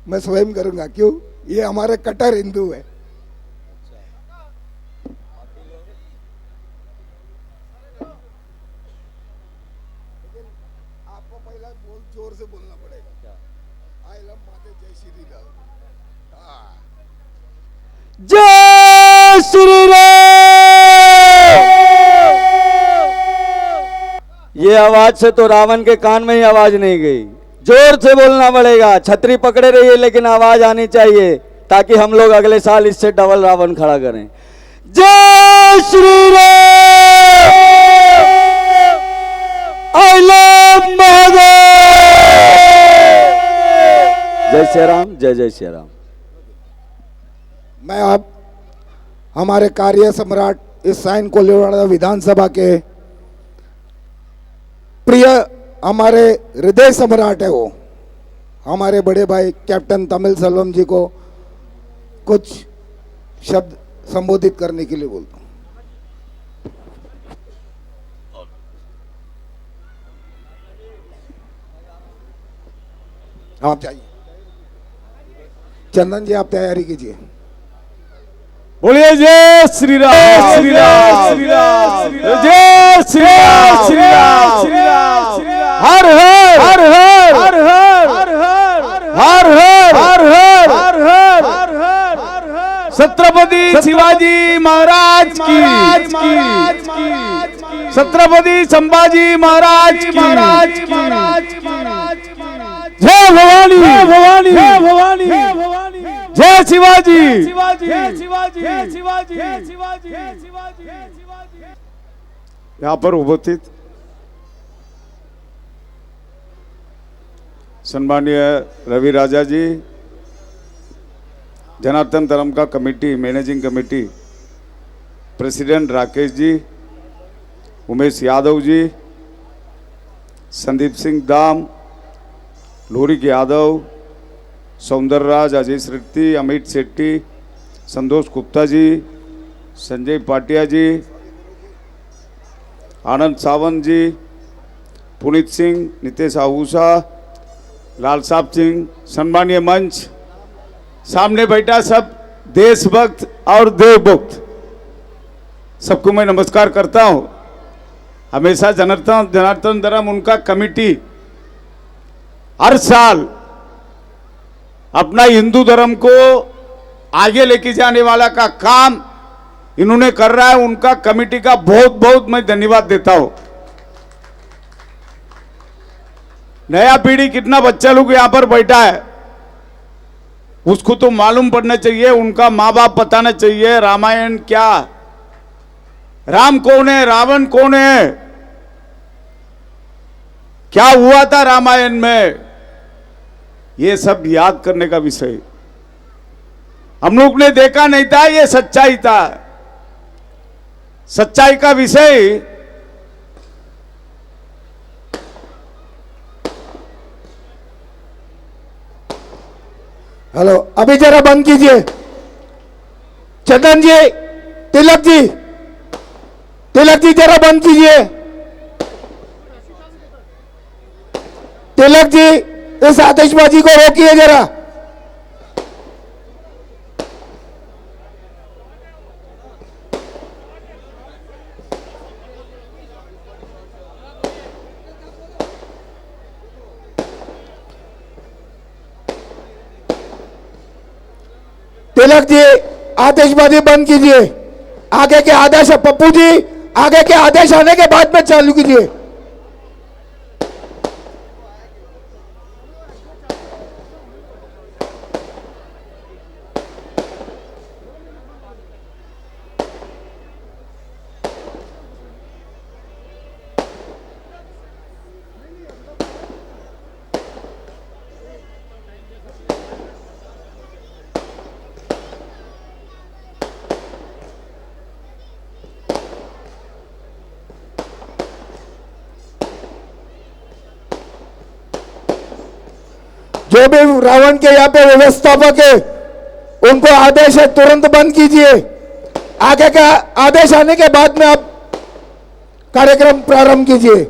मैं स्वयं करूंगा, क्यों? ये हमारे कट्टर हिंदू है। आपको पहला जोर से बोलना पड़ेगा। आई लव माते जय श्री राम। जय श्री राम। ये आवाज से तो रावण के कान में ही आवाज नहीं गई, जोर से बोलना पड़ेगा। छतरी पकड़े रहिए लेकिन आवाज आनी चाहिए ताकि हम लोग अगले साल इससे डबल रावण खड़ा करें। जय श्री राम। I love Mahadev. जय श्री राम, जय जय श्री राम। मैं अब हमारे कार्य सम्राट इस साइन कोलिवाड़ा विधानसभा के प्रिय हमारे हृदय सम्राट है वो हमारे बड़े भाई कैप्टन तमिल सेल्वम जी को कुछ शब्द संबोधित करने के लिए बोलता हूं। आप जाइए। चंदन जी आप तैयारी कीजिए। बोलिए जय श्री राम, श्री राम, श्री राम, जय श्री राम, श्री राम, श्री राम, हर हर हर हर हर हर हर हर हर हर हर छत्रपति शिवाजी महाराज की, छत्रपति संभाजी महाराज की, जय भवानी, जय भवानी, जय भवानी, जय भवानी, जय शिवाजी, शिवाजी, शिवाजी, शिवाजी, शिवाजी, शिवाजी। यहाँ पर उपस्थित सम्मानीय रवि राजा जी, जनार्दन धर्म का committee managing committee president Rakesh ji, Umesh Yadav ji, Sandeep Singh दाम, लोरिक यादव, सौंदरराज, अजय शेट्टी, अमित शेट्टी, संतोष गुप्ता जी, संजय पाटिया जी, आनंद सावंत जी, पुनीत सिंह, नितेश आहूजा, लाल साहब सिंह, सम्मानीय मंच, सामने बैठा सब देशभक्त और देवभक्त, सबको मैं नमस्कार करता हूं। हमेशा जनार्दन धर्म उनका कमेटी हर साल अपना हिंदू धर्म को आगे लेके जाने वाला का काम इन्होंने कर रहा है। उनका कमेटी का बहुत बहुत मैं धन्यवाद देता हूं। नया पीढ़ी कितना बच्चा लोग यहां पर बैठा है उसको तो मालूम पड़ना चाहिए, उनका माँ बाप बताना चाहिए रामायण क्या, राम कौन है, रावण कौन है, क्या हुआ था रामायण में, ये सब याद करने का विषय हम लोग ने देखा नहीं था, ये सच्चाई था। सच्चाई का विषय हेलो, अभी जरा बंद कीजिए। चंदन जी, तिलक जी, तिलक जी जरा बंद कीजिए। तिलक जी इस आतिशबाजी को रोकिए जरा। तिलक जी आतिशबाजी बंद कीजिए। आगे के आदेश पप्पू जी, आगे के आदेश आने के बाद में चालू कीजिए। जो भी रावण के यहाँ पे व्यवस्थापक है उनको आदेश है तुरंत बंद कीजिए। आगे का आदेश आने के बाद में आप कार्यक्रम प्रारंभ कीजिए।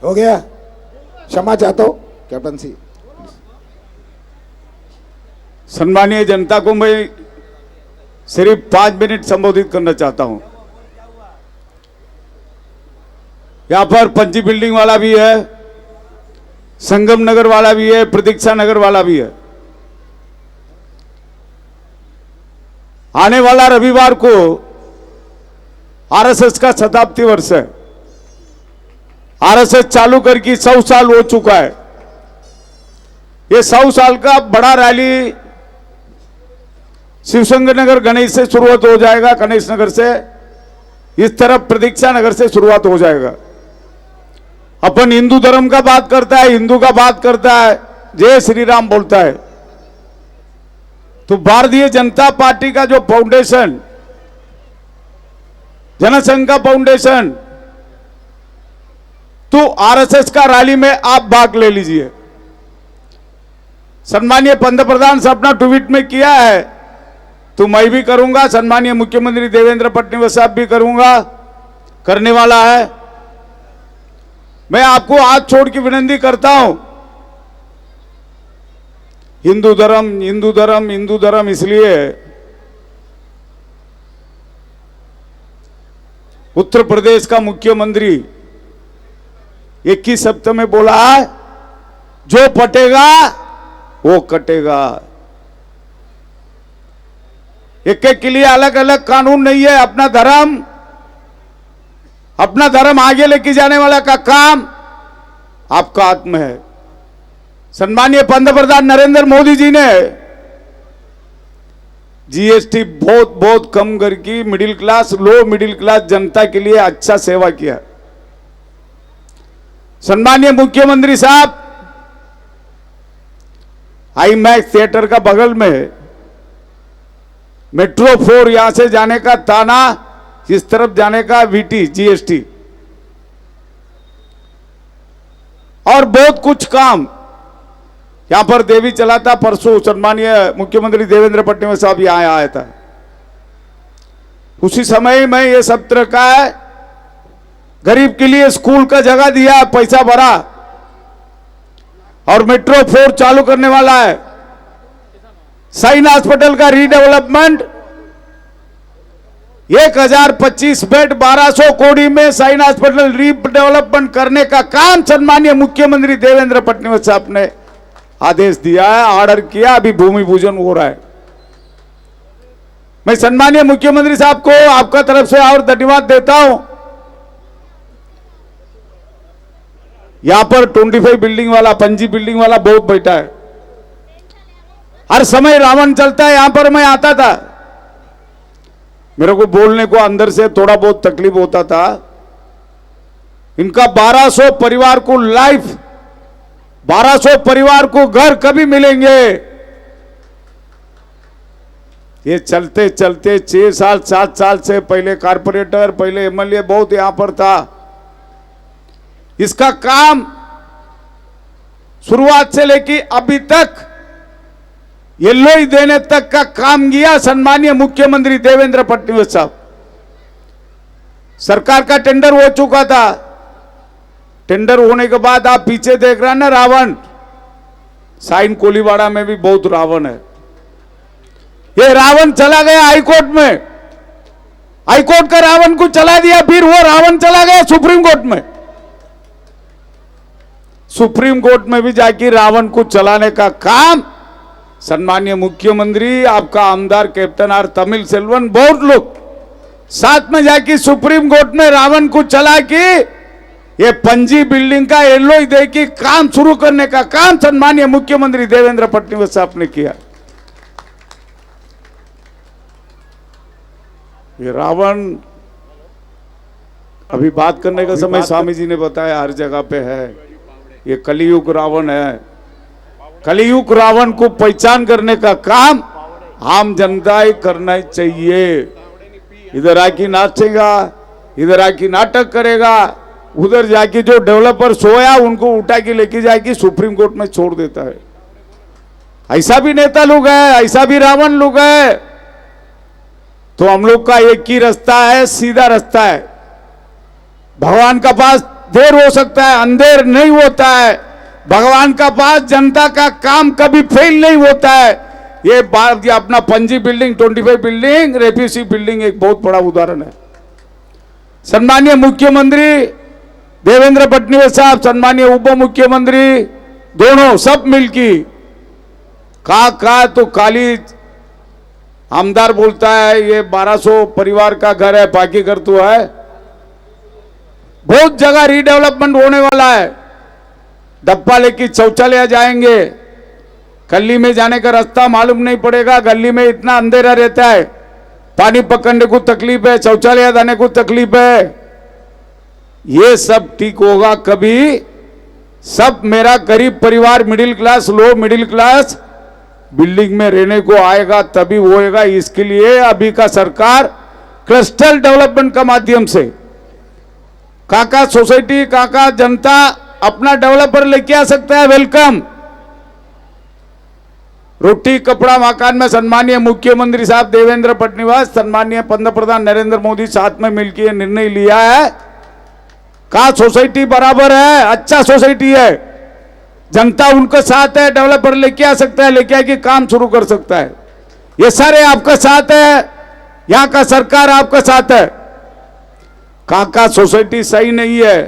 हो गया, क्षमा चाहता हूं कैप्टन सी। सम्मानीय जनता को मैं सिर्फ 5 मिनट संबोधित करना चाहता हूं। यहां पर पंजी बिल्डिंग वाला भी है, संगम नगर वाला भी है, प्रतीक्षा नगर वाला भी है। आने वाला रविवार को आरएसएस का शताब्दी वर्ष है। आरएसएस चालू करके 100 साल हो चुका है। ये 100 साल का बड़ा रैली शिवशंकर नगर गणेश से शुरुआत हो जाएगा, गणेश नगर से इस तरफ प्रतीक्षा नगर से शुरुआत हो जाएगा। अपन हिंदू धर्म का बात करता है, हिंदू का बात करता है, जय श्री राम बोलता है। तो भारतीय जनता पार्टी का जो फाउंडेशन, जनसंघ का फाउंडेशन, तो आरएसएस का रैली में आप भाग ले लीजिए। सम्मानीय पंतप्रधान से अपना ट्वीट में किया है तो मैं भी करूंगा, सम्मानीय मुख्यमंत्री देवेंद्र फडणवीस साहब भी करूंगा, करने वाला है। मैं आपको हाथ छोड़ के विनती करता हूं, हिंदू धर्म हिंदू धर्म हिंदू धर्म, इसलिए उत्तर प्रदेश का मुख्यमंत्री 21 सप्ताह में बोला है, जो पटेगा वो कटेगा। एक के लिए अलग अलग कानून नहीं है। अपना धर्म आगे लेके जाने वाला का काम आपका हाथ में है। सम्मानीय पंतप्रधान नरेंद्र मोदी जी ने जीएसटी बहुत कम करके middle class, low middle class जनता के लिए अच्छा सेवा किया। सम्मानीय मुख्यमंत्री साहब, आईमैक्स थिएटर का बगल में मेट्रो 4 यहां से जाने का ताना, इस तरफ जाने का वीटी जीएसटी, और बहुत कुछ काम यहां पर देवी चला था। परसों सम्मानीय मुख्यमंत्री देवेंद्र फडणवीस साहब यहां आया था। उसी समय में यह सत्र का है, गरीब के लिए स्कूल का जगह दिया, पैसा भरा, और मेट्रो 4 चालू करने वाला है। साइन हॉस्पिटल का रीडेवलपमेंट, 1025 बेड 1200 करोड़ में साइन हॉस्पिटल रीडेवलपमेंट करने का काम सम्मानीय मुख्यमंत्री देवेंद्र फडणवीस साहब ने आदेश दिया है, ऑर्डर किया, अभी भूमि पूजन हो रहा है। मैं सम्मानीय मुख्यमंत्री साहब को आपका तरफ से और धन्यवाद देता हूं। यहां पर 25 बिल्डिंग वाला, पंजी बिल्डिंग वाला बहुत बैठा है। हर समय रावण चलता है, यहां पर मैं आता था, मेरे को बोलने को अंदर से थोड़ा बहुत तकलीफ होता था। इनका 1200 परिवार को लाइफ, 1200 परिवार को घर कभी मिलेंगे? ये चलते चलते 6 साल 7 साल से, पहले कारपोरेटर, पहले एमएलए बहुत यहां पर था। इसका काम शुरुआत से लेकर अभी तक एलओई देने तक का काम किया सम्मानीय मुख्यमंत्री देवेंद्र फडणवीस साहब। सरकार का टेंडर हो चुका था। टेंडर होने के बाद आप पीछे देख रहे हैं ना, रावण साइन कोलीवाड़ा में भी बहुत रावण है। ये रावण चला गया हाईकोर्ट में, हाईकोर्ट का रावण को चला दिया, फिर वो रावण चला गया सुप्रीम कोर्ट में। सुप्रीम कोर्ट में भी जाके रावण को चलाने का काम सम्मानीय मुख्यमंत्री, आपका आमदार कैप्टन आर तमिल सेल्वन, बहुत लोग साथ में जाके सुप्रीम कोर्ट में रावण को चला के ये पंजी बिल्डिंग का एलओई दे के काम शुरू करने का काम सम्मानीय मुख्यमंत्री देवेंद्र फडणवीस साहब ने किया। ये रावण अभी बात करने का समय स्वामी जी ने बताया हर जगह पे है। ये कलियुग रावण है। कलियुग रावण को पहचान करने का काम आम जनता ही करना चाहिए। इधर आके नाचेगा, इधर आके नाटक करेगा, उधर जाके जो डेवलपर सोया उनको उठा के लेके जाके सुप्रीम कोर्ट में छोड़ देता है। ऐसा भी नेता लोग है, ऐसा भी रावण लोग है। तो हम लोग का एक ही रास्ता है, सीधा रास्ता है। भगवान का पास देर हो सकता है, अंधेर नहीं होता है। भगवान का पास जनता का काम कभी फेल नहीं होता है। ये बात, ये अपना पंजी बिल्डिंग, 25 बिल्डिंग, रेफ्यूसी बिल्डिंग एक बहुत बड़ा उदाहरण है। सम्मानीय मुख्यमंत्री देवेंद्र फडणवीस साहब, सम्मानीय उप मुख्यमंत्री, दोनों सब मिलके का तो खाली आमदार बोलता है ये 1200 परिवार का घर है, बाकी घर तो है। बहुत जगह रीडेवलपमेंट होने वाला है। डब्बा लेके शौचालय जाएंगे, गली में जाने का रास्ता मालूम नहीं पड़ेगा। गली में इतना अंधेरा रहता है, पानी पकड़ने को तकलीफ है, शौचालय जाने को तकलीफ है। ये सब ठीक होगा कभी? सब मेरा गरीब परिवार, middle class, low middle class building में रहने को आएगा, तभी होएगा। इसके लिए अभी का सरकार क्लस्टर डेवलपमेंट का माध्यम से काका सोसाइटी, काका जनता अपना डेवलपर लेके आ सकता है, वेलकम। रोटी कपड़ा मकान में सम्मानीय मुख्यमंत्री साहब देवेंद्र फडणवीस, सम्मानीय पंतप्रधान नरेंद्र मोदी साथ में मिलकर निर्णय लिया है। का सोसाइटी बराबर है, अच्छा सोसाइटी है, जनता उनके साथ है, डेवलपर लेके आ सकता है, लेके आके काम शुरू कर सकता है। ये सारे आपका साथ है, यहां का सरकार आपका साथ है। काका सोसाइटी सही नहीं है,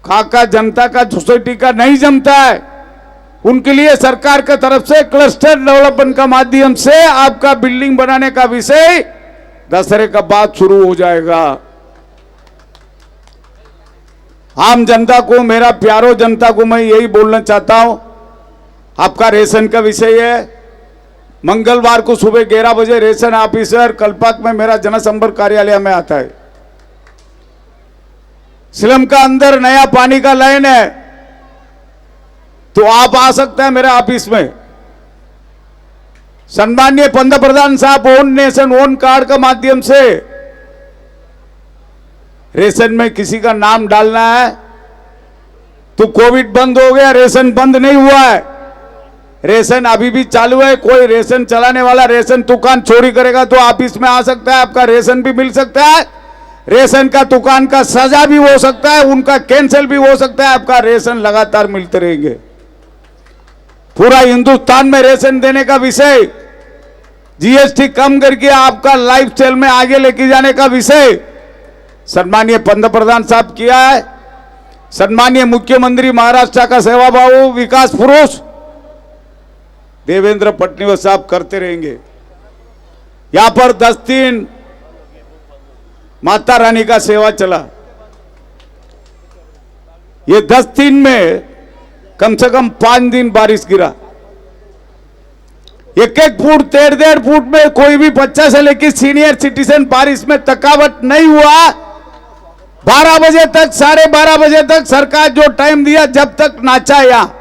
काका जनता का सोसाइटी का नहीं जमता है, उनके लिए सरकार की तरफ से क्लस्टर डेवलपमेंट का माध्यम से आपका बिल्डिंग बनाने का विषय दशहरे का बाद शुरू हो जाएगा। आम जनता को, मेरा प्यारो जनता को मैं यही बोलना चाहता हूं, आपका रेशन का विषय है। मंगलवार को सुबह 11 बजे रेशन ऑफिसर कल्पाक में मेरा जनसंपर्क कार्यालय में आता है। सिलम का अंदर नया पानी का लाइन है, तो आप आ सकते हैं मेरे ऑफिस में। सम्मानीय पंतप्रधान साहब ओन नेशन ओन कार्ड का माध्यम से रेशन में किसी का नाम डालना है तो कोविड बंद हो गया, रेशन बंद नहीं हुआ है, रेशन अभी भी चालू है। कोई रेशन चलाने वाला रेशन दुकान चोरी करेगा तो ऑफिस में आ सकता है, आपका रेशन भी मिल सकता है। रेशन का दुकान का सजा भी हो सकता है, उनका कैंसिल भी हो सकता है, आपका रेशन लगातार मिलते रहेंगे। पूरा हिंदुस्तान में रेशन देने का विषय, जीएसटी कम करके आपका लाइफ स्टाइल में आगे लेके जाने का विषय सम्मानीय पंतप्रधान साहब किया है। सम्मानीय मुख्यमंत्री महाराष्ट्र का सेवा भाव विकास पुरुष देवेंद्र फडणवीस साहब करते रहेंगे। यहां पर 10 दिन माता रानी का सेवा चला। ये 10 दिन में कम से कम 5 दिन बारिश गिरा। एक एक फुट 1.5 फुट में कोई भी बच्चा से लेकर सीनियर सिटीजन बारिश में थकावट नहीं हुआ। 12 बजे तक 12:30 बजे तक सरकार जो टाइम दिया जब तक नाचा यहाँ,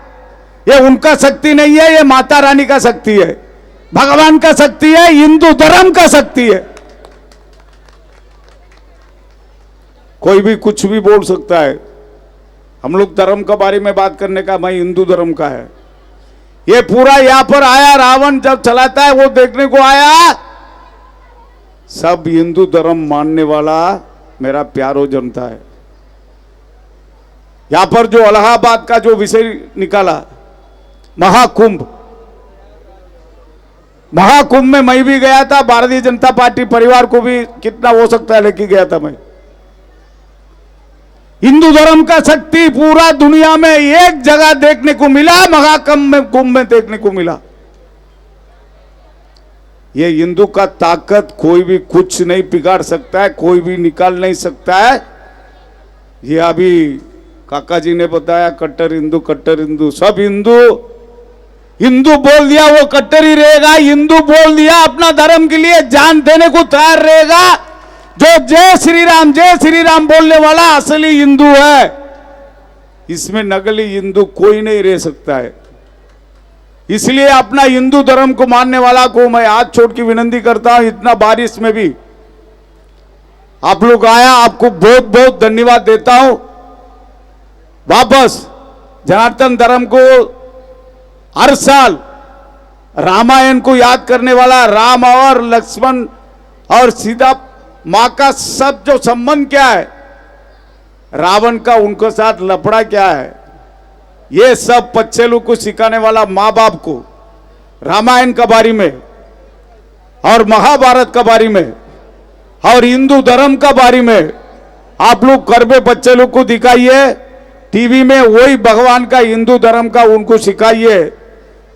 ये उनका शक्ति नहीं है, ये माता रानी का शक्ति है, भगवान का शक्ति है, हिंदू धर्म का शक्ति है। कोई भी कुछ भी बोल सकता है। हम लोग धर्म के बारे में बात करने का, मैं हिंदू धर्म का है। ये पूरा यहां पर आया, रावण जब चलाता है वो देखने को आया, सब हिंदू धर्म मानने वाला मेरा प्यारो जनता है। यहां पर जो इलाहाबाद का जो विषय निकाला, महाकुंभ, महाकुंभ में मैं भी गया था, भारतीय जनता पार्टी परिवार को भी कितना हो सकता है लेके गया था मैं। हिंदू धर्म का शक्ति पूरा दुनिया में एक जगह देखने को मिला, महाकुंभ में देखने को मिला। ये हिंदू का ताकत कोई भी कुछ नहीं बिगाड़ सकता है, कोई भी निकाल नहीं सकता है। ये अभी काका जी ने बताया कट्टर हिंदू, सब हिंदू, हिंदू बोल दिया वो कट्टर ही रहेगा। हिंदू बोल दिया अपना धर्म के लिए जान देने को तैयार रहेगा। जो जय श्री राम बोलने वाला असली हिंदू है, इसमें नकली हिंदू कोई नहीं रह सकता है। इसलिए अपना हिंदू धर्म को मानने वाला को मैं हाथ छोड़ के विनती करता हूं, इतना बारिश में भी आप लोग आया, आपको बहुत बहुत धन्यवाद देता हूं। वापस जनार्दन धर्म को हर साल रामायण को याद करने वाला, राम और लक्ष्मण और सीता मां का सब जो संबंध क्या है, रावण का उनके साथ लफड़ा क्या है, ये सब बच्चे लोग को सिखाने वाला माँ बाप को रामायण के बारे में और महाभारत के बारे में और हिंदू धर्म के बारे में आप लोग घर पे बच्चे लोग को दिखाइए, टीवी में वही भगवान का हिंदू धर्म का उनको सिखाइए।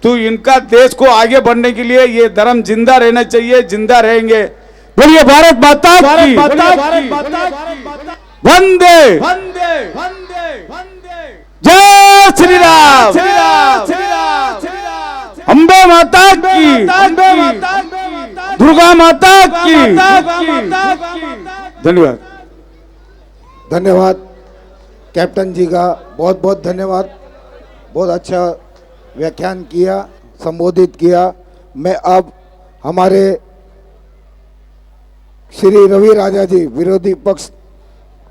तो इनका देश को आगे बढ़ने के लिए ये धर्म जिंदा रहना चाहिए, जिंदा रहेंगे। बोलिए भारत माता की, वंदे जय श्री राम, अंबे माता की, दुर्गा माता की। धन्यवाद। धन्यवाद कैप्टन जी का, बहुत बहुत धन्यवाद। बहुत अच्छा व्याख्यान किया, संबोधित किया। मैं अब हमारे श्री रवि राजा जी, विरोधी पक्ष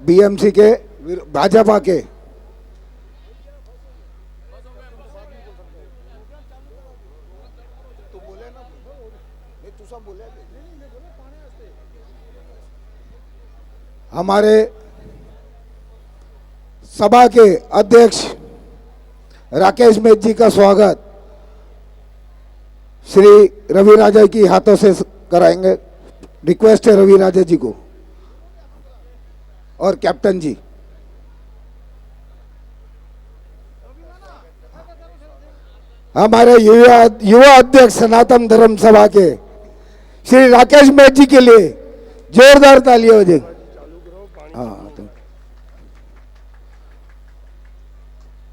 बीएमसी के, भाजपा के, हमारे सभा के अध्यक्ष राकेश मेघ जी का स्वागत श्री रवि राजा की हाथों से कराएंगे। रिक्वेस्ट है रवि राजा जी को और कैप्टन जी। हमारे युवा अध्यक्ष सनातन धर्म सभा के श्री राकेश मेघ जी के लिए जोरदार तालियां हो जाए। हाँ, तो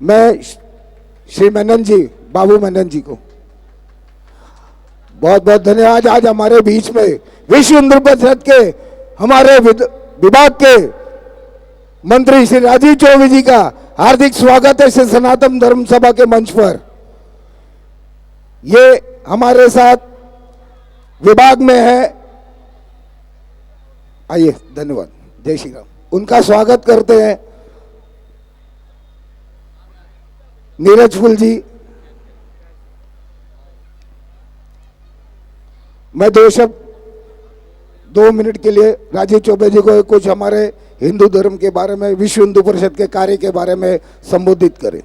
मैं श्री मेनन जी, बाबू मेनन जी को बहुत बहुत धन्यवाद। आज हमारे बीच में विश्व हिंदू परिषद के हमारे विभाग के मंत्री श्री राजीव चौबे जी का हार्दिक स्वागत है श्री सनातन धर्म सभा के मंच पर। ये हमारे साथ विभाग में है। आइए, धन्यवाद। जय श्री राम। उनका स्वागत करते हैं नीरज फुल जी। मैं 2 मिनट के लिए राजीव चौबे जी को कुछ हमारे हिंदू धर्म के बारे में, विश्व हिंदू परिषद के कार्य के बारे में संबोधित करें।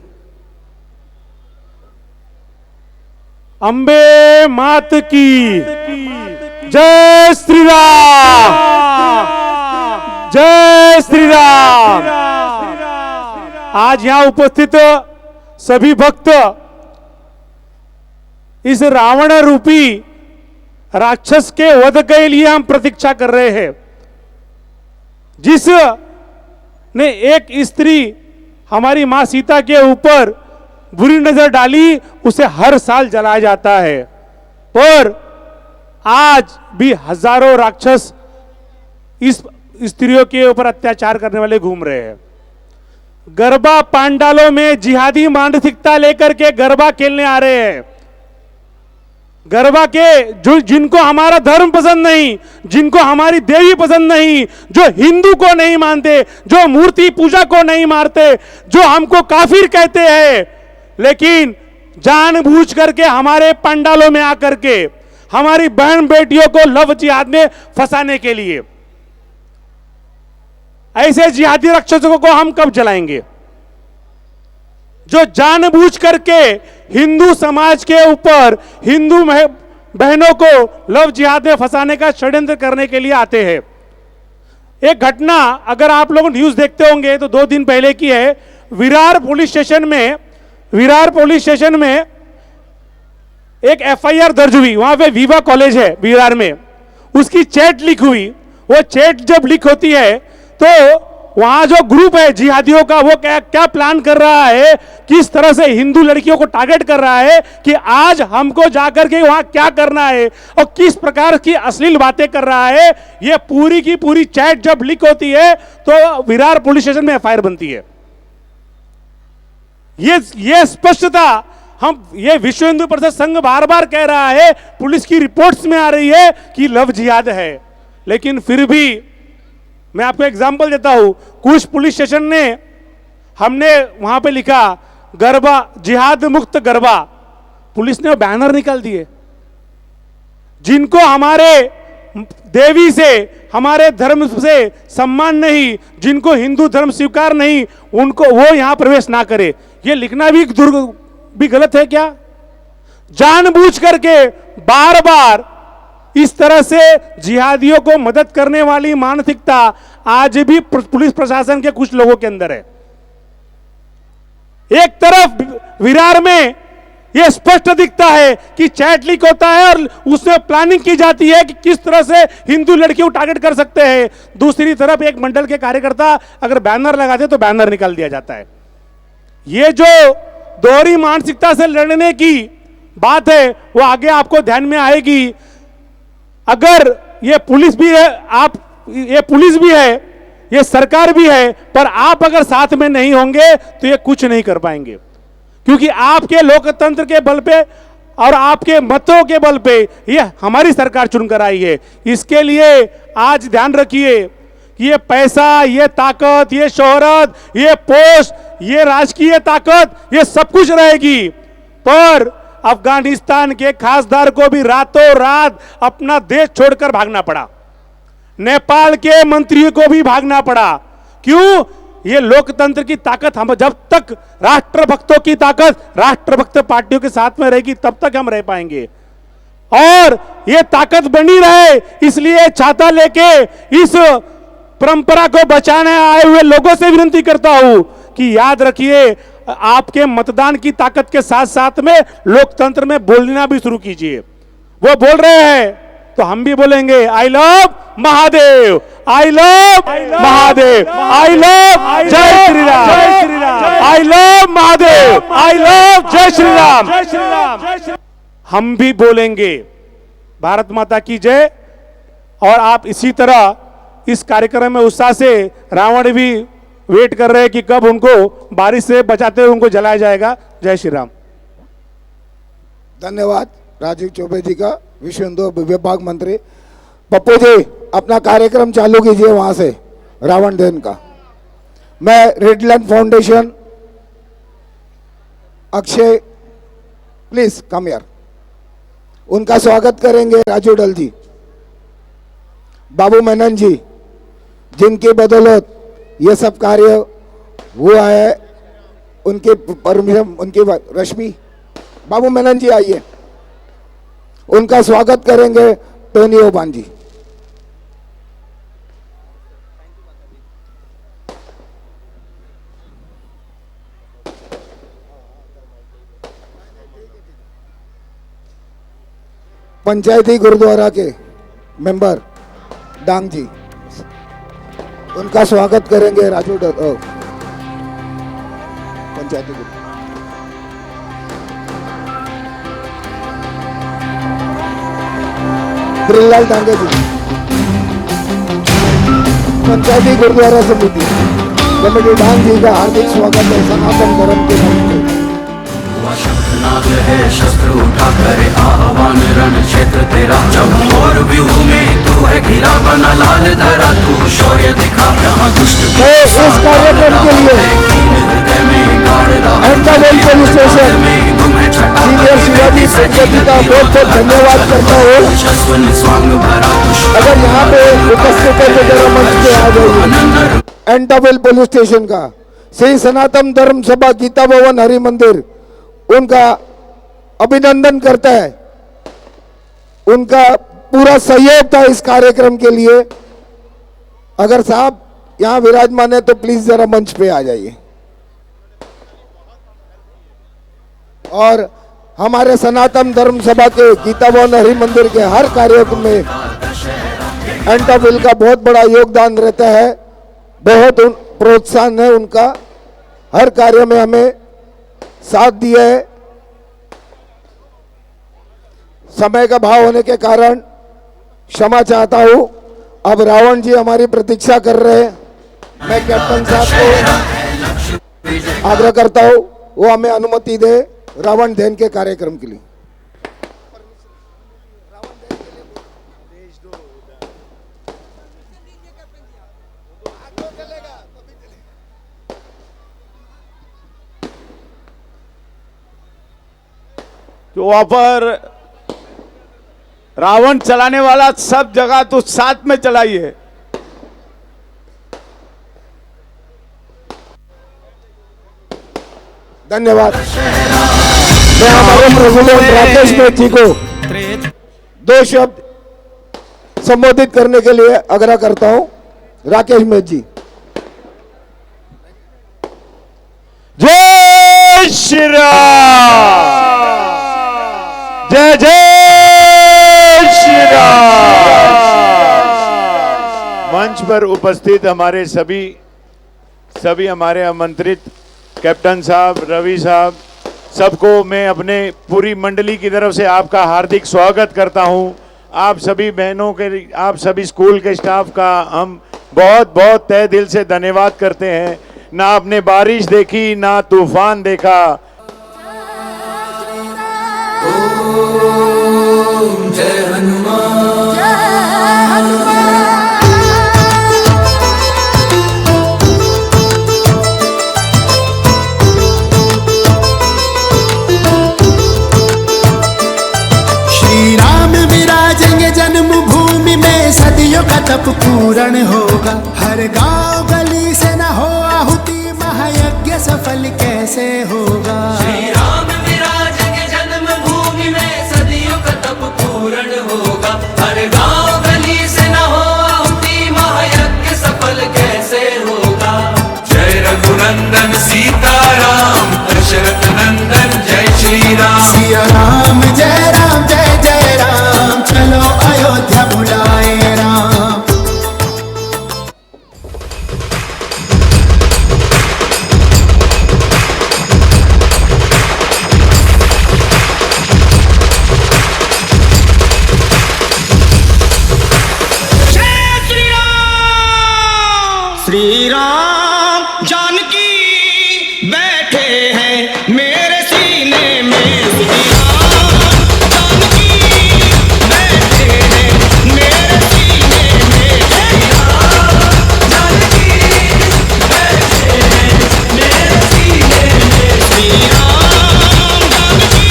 अंबे मात की जय श्री राम, जय श्री राम। आज यहां उपस्थित सभी भक्त इस रावण रूपी राक्षस के वध के लिए हम प्रतीक्षा कर रहे हैं। जिस ने एक स्त्री हमारी मां सीता के ऊपर बुरी नजर डाली, उसे हर साल जलाया जाता है। पर आज भी हजारों राक्षस इस स्त्रियों के ऊपर अत्याचार करने वाले घूम रहे हैं। गरबा पांडालों में जिहादी मानसिकता लेकर के गरबा खेलने आ रहे हैं। गरबा के जो जिनको हमारा धर्म पसंद नहीं, जिनको हमारी देवी पसंद नहीं, जो हिंदू को नहीं मानते, जो मूर्ति पूजा को नहीं मारते, जो हमको काफिर कहते हैं, लेकिन जानबूझ करके हमारे पंडालों में आकर के हमारी बहन बेटियों को लव जिहाद में फंसाने के लिए, ऐसे जिहादी राक्षसों को हम कब जलाएंगे? जो जानबूझ करके हिंदू समाज के ऊपर हिंदू बहनों को लव जिहाद में फंसाने का षड्यंत्र करने के लिए आते हैं। एक घटना अगर आप लोग न्यूज देखते होंगे तो 2 दिन पहले की है। विरार पुलिस स्टेशन में एक एफआईआर दर्ज हुई। वहां पे विवा कॉलेज है विरार में, उसकी चैट लीक हुई। वो चैट जब लीक होती है तो वहां जो ग्रुप है जिहादियों का, वो क्या प्लान कर रहा है, किस तरह से हिंदू लड़कियों को टारगेट कर रहा है कि आज हमको जाकर के वहां क्या करना है और किस प्रकार की अश्लील बातें कर रहा है। ये पूरी की पूरी चैट जब लीक होती है तो विरार पुलिस स्टेशन में एफआईआर बनती है। ये स्पष्टता ये विश्व हिंदू परिषद संघ बार बार कह रहा है, पुलिस की रिपोर्ट्स में आ रही है कि लव जिहाद है, लेकिन फिर भी मैं आपको एग्जांपल देता हूं। कुछ पुलिस स्टेशन ने, हमने वहां पे लिखा गरबा जिहाद मुक्त गरबा, पुलिस ने बैनर निकाल दिए। जिनको हमारे देवी से, हमारे धर्म से सम्मान नहीं, जिनको हिंदू धर्म स्वीकार नहीं, उनको वो यहां प्रवेश ना करे, ये लिखना भी गलत है क्या? जानबूझ करके बार बार इस तरह से जिहादियों को मदद करने वाली मानसिकता आज भी पुलिस प्रशासन के कुछ लोगों के अंदर है। एक तरफ विरार में यह स्पष्ट दिखता है कि चैट लीक होता है और उसमें प्लानिंग की जाती है कि किस तरह से हिंदू लड़कियों को टारगेट कर सकते हैं। दूसरी तरफ एक मंडल के कार्यकर्ता अगर बैनर लगाते तो बैनर निकाल दिया जाता है। ये जो दोहरी मानसिकता से लड़ने की बात है वो आगे आपको ध्यान में आएगी। अगर ये पुलिस भी है, ये पुलिस भी है, ये सरकार भी है, पर आप अगर साथ में नहीं होंगे तो ये कुछ नहीं कर पाएंगे, क्योंकि आपके लोकतंत्र के बल पे और आपके मतों के बल पे ये हमारी सरकार चुनकर आई है। इसके लिए आज ध्यान रखिए कि ये पैसा, ये ताकत, ये शोहरत, ये पोस्ट, ये राजकीय ताकत, ये सब कुछ रहेगी, पर अफगानिस्तान के खासदार को भी रातों रात अपना देश छोड़कर भागना पड़ा। नेपाल के मंत्रियों को भी भागना पड़ा। क्यों? ये लोकतंत्र की ताकत, हम जब तक राष्ट्रभक्तों की ताकत राष्ट्रभक्त पार्टियों के साथ में रहेगी तब तक हम रह पाएंगे, और ये ताकत बनी रहे इसलिए छाता लेके इस परंपरा को बचाने आए हुए लोगों से विनती करता हूं कि याद रखिए, आपके मतदान की ताकत के साथ साथ में लोकतंत्र में बोलना भी शुरू कीजिए। वो बोल रहे हैं तो हम भी बोलेंगे, I love Mahadev, I love Mahadev, I love जय Shri Ram, I love Mahadev, I love जय श्री राम। हम भी बोलेंगे भारत माता की जय। और आप इसी तरह इस कार्यक्रम में उत्साह से, रावण भी वेट कर रहे हैं कि कब उनको बारिश से बचाते हुए उनको जलाया जाएगा। जय श्री राम। धन्यवाद राजीव चौबे जी का, विश्व हिंदू विभाग मंत्री। पप्पू जी अपना कार्यक्रम चालू कीजिए वहां से रावण दहन का। मैं Redland foundation Akshay, please come यार, उनका स्वागत करेंगे। राजू डल जी, बाबू मेनन जी, जिनकी बदौलत ये सब कार्य हुआ है, उनके परमिशन, उनकी रश्मि, बाबू मेनन जी आइए, उनका स्वागत करेंगे टोनी ओबान जी। पंचायती गुरुद्वारा के मेंबर डांग जी, उनका स्वागत करेंगे राजू पंचायती गुरु। ब्रिजलाल डांगे जी, पंचायती गुरुद्वारा समिति कमेटी डांग जी का हार्दिक स्वागत है सनातन धर्म के नाम पे। नाग है शस्त्र उठा करे आह्वान रण क्षेत्र तेरा जब और व्यूह में तू है घिरा बना लाल धरा तू शौर्य दिखा यहाँ दुष्ट मैं इस कार्यक्रम के लिए हृदय में गाड़ एंटावेल पुलिस स्टेशन सीनियर शिवाजी पंचायती का बहुत बहुत धन्यवाद करता हूँ। अगर यहाँ पे उपस्थित है तो जरा मंच पे आ जाइए। एंटावेल पुलिस स्टेशन का श्री सनातन धर्म सभा गीता भवन हरि मंदिर उनका अभिनंदन करता है। उनका पूरा सहयोग था इस कार्यक्रम के लिए। अगर साहब यहाँ विराजमान है तो प्लीज जरा मंच पे आ जाइए। और हमारे सनातन धर्म सभा के गीता भवन हरि मंदिर के हर कार्यक्रम में एंटावेल का बहुत बड़ा योगदान रहता है, बहुत प्रोत्साहन है उनका, हर कार्य में हमें साथ दिया है। समय का भाव होने के कारण क्षमा चाहता हूं। अब रावण जी हमारी प्रतीक्षा कर रहे हैं। मैं कैप्टन साहब को आग्रह करता हूं वो हमें अनुमति दे रावण दहन के कार्यक्रम के लिए। तो वहां पर रावण चलाने वाला सब जगह तो साथ में चलाइए। धन्यवाद। मैं हमारे प्रेसिडेंट राकेश मेघ जी को 2 शब्द संबोधित करने के लिए आग्रह करता हूं। राकेश मेघ जी। जय श्री राम, जय जय श्री राम। मंच पर उपस्थित हमारे सभी हमारे आमंत्रित कैप्टन साहब, रवि साहब, सबको मैं अपने पूरी मंडली की तरफ से आपका हार्दिक स्वागत करता हूं। आप सभी बहनों के, आप सभी स्कूल के स्टाफ का हम बहुत बहुत तहे दिल से धन्यवाद करते हैं। ना आपने बारिश देखी, ना तूफान देखा। जय हनुमान। श्री राम विराजेंगे जन्मभूमि में, सदियों का तप पूर्ण होगा। हर गांव गली से न हो आहुति, महायज्ञ सफल कैसे होगा। श्री राम विराजेंगे जन्मभूमि में, सदियों का तप पूर्ण होगा। हर गांव गली से न हो आहुति, महायज्ञ सफल कैसे होगा। जय रघुनंदन सीताराम, दशरथ नंदन जय श्री राम। सिया राम जय राम, जय जय राम, चलो अयोध्या बुलाए राम। श्री राम जानकी बैठे हैं मेरे सीने में। श्री राम जानकी बैठे हैं मेरे सीने में। श्री राम जानकी बैठे हैं मेरे सीने में। श्री राम जानकी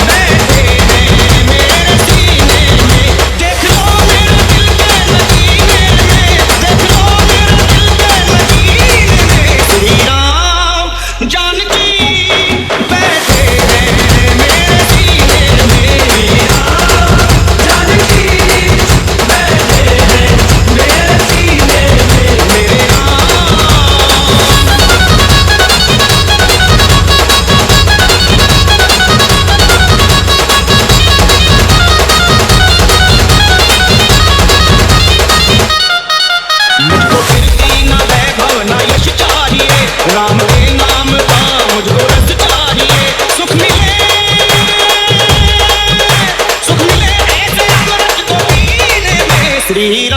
बैठे हैं मेरे सीने में। देख लो मेरे दिल के मदीने में, देख लो मेरे दिल के मदीने श्री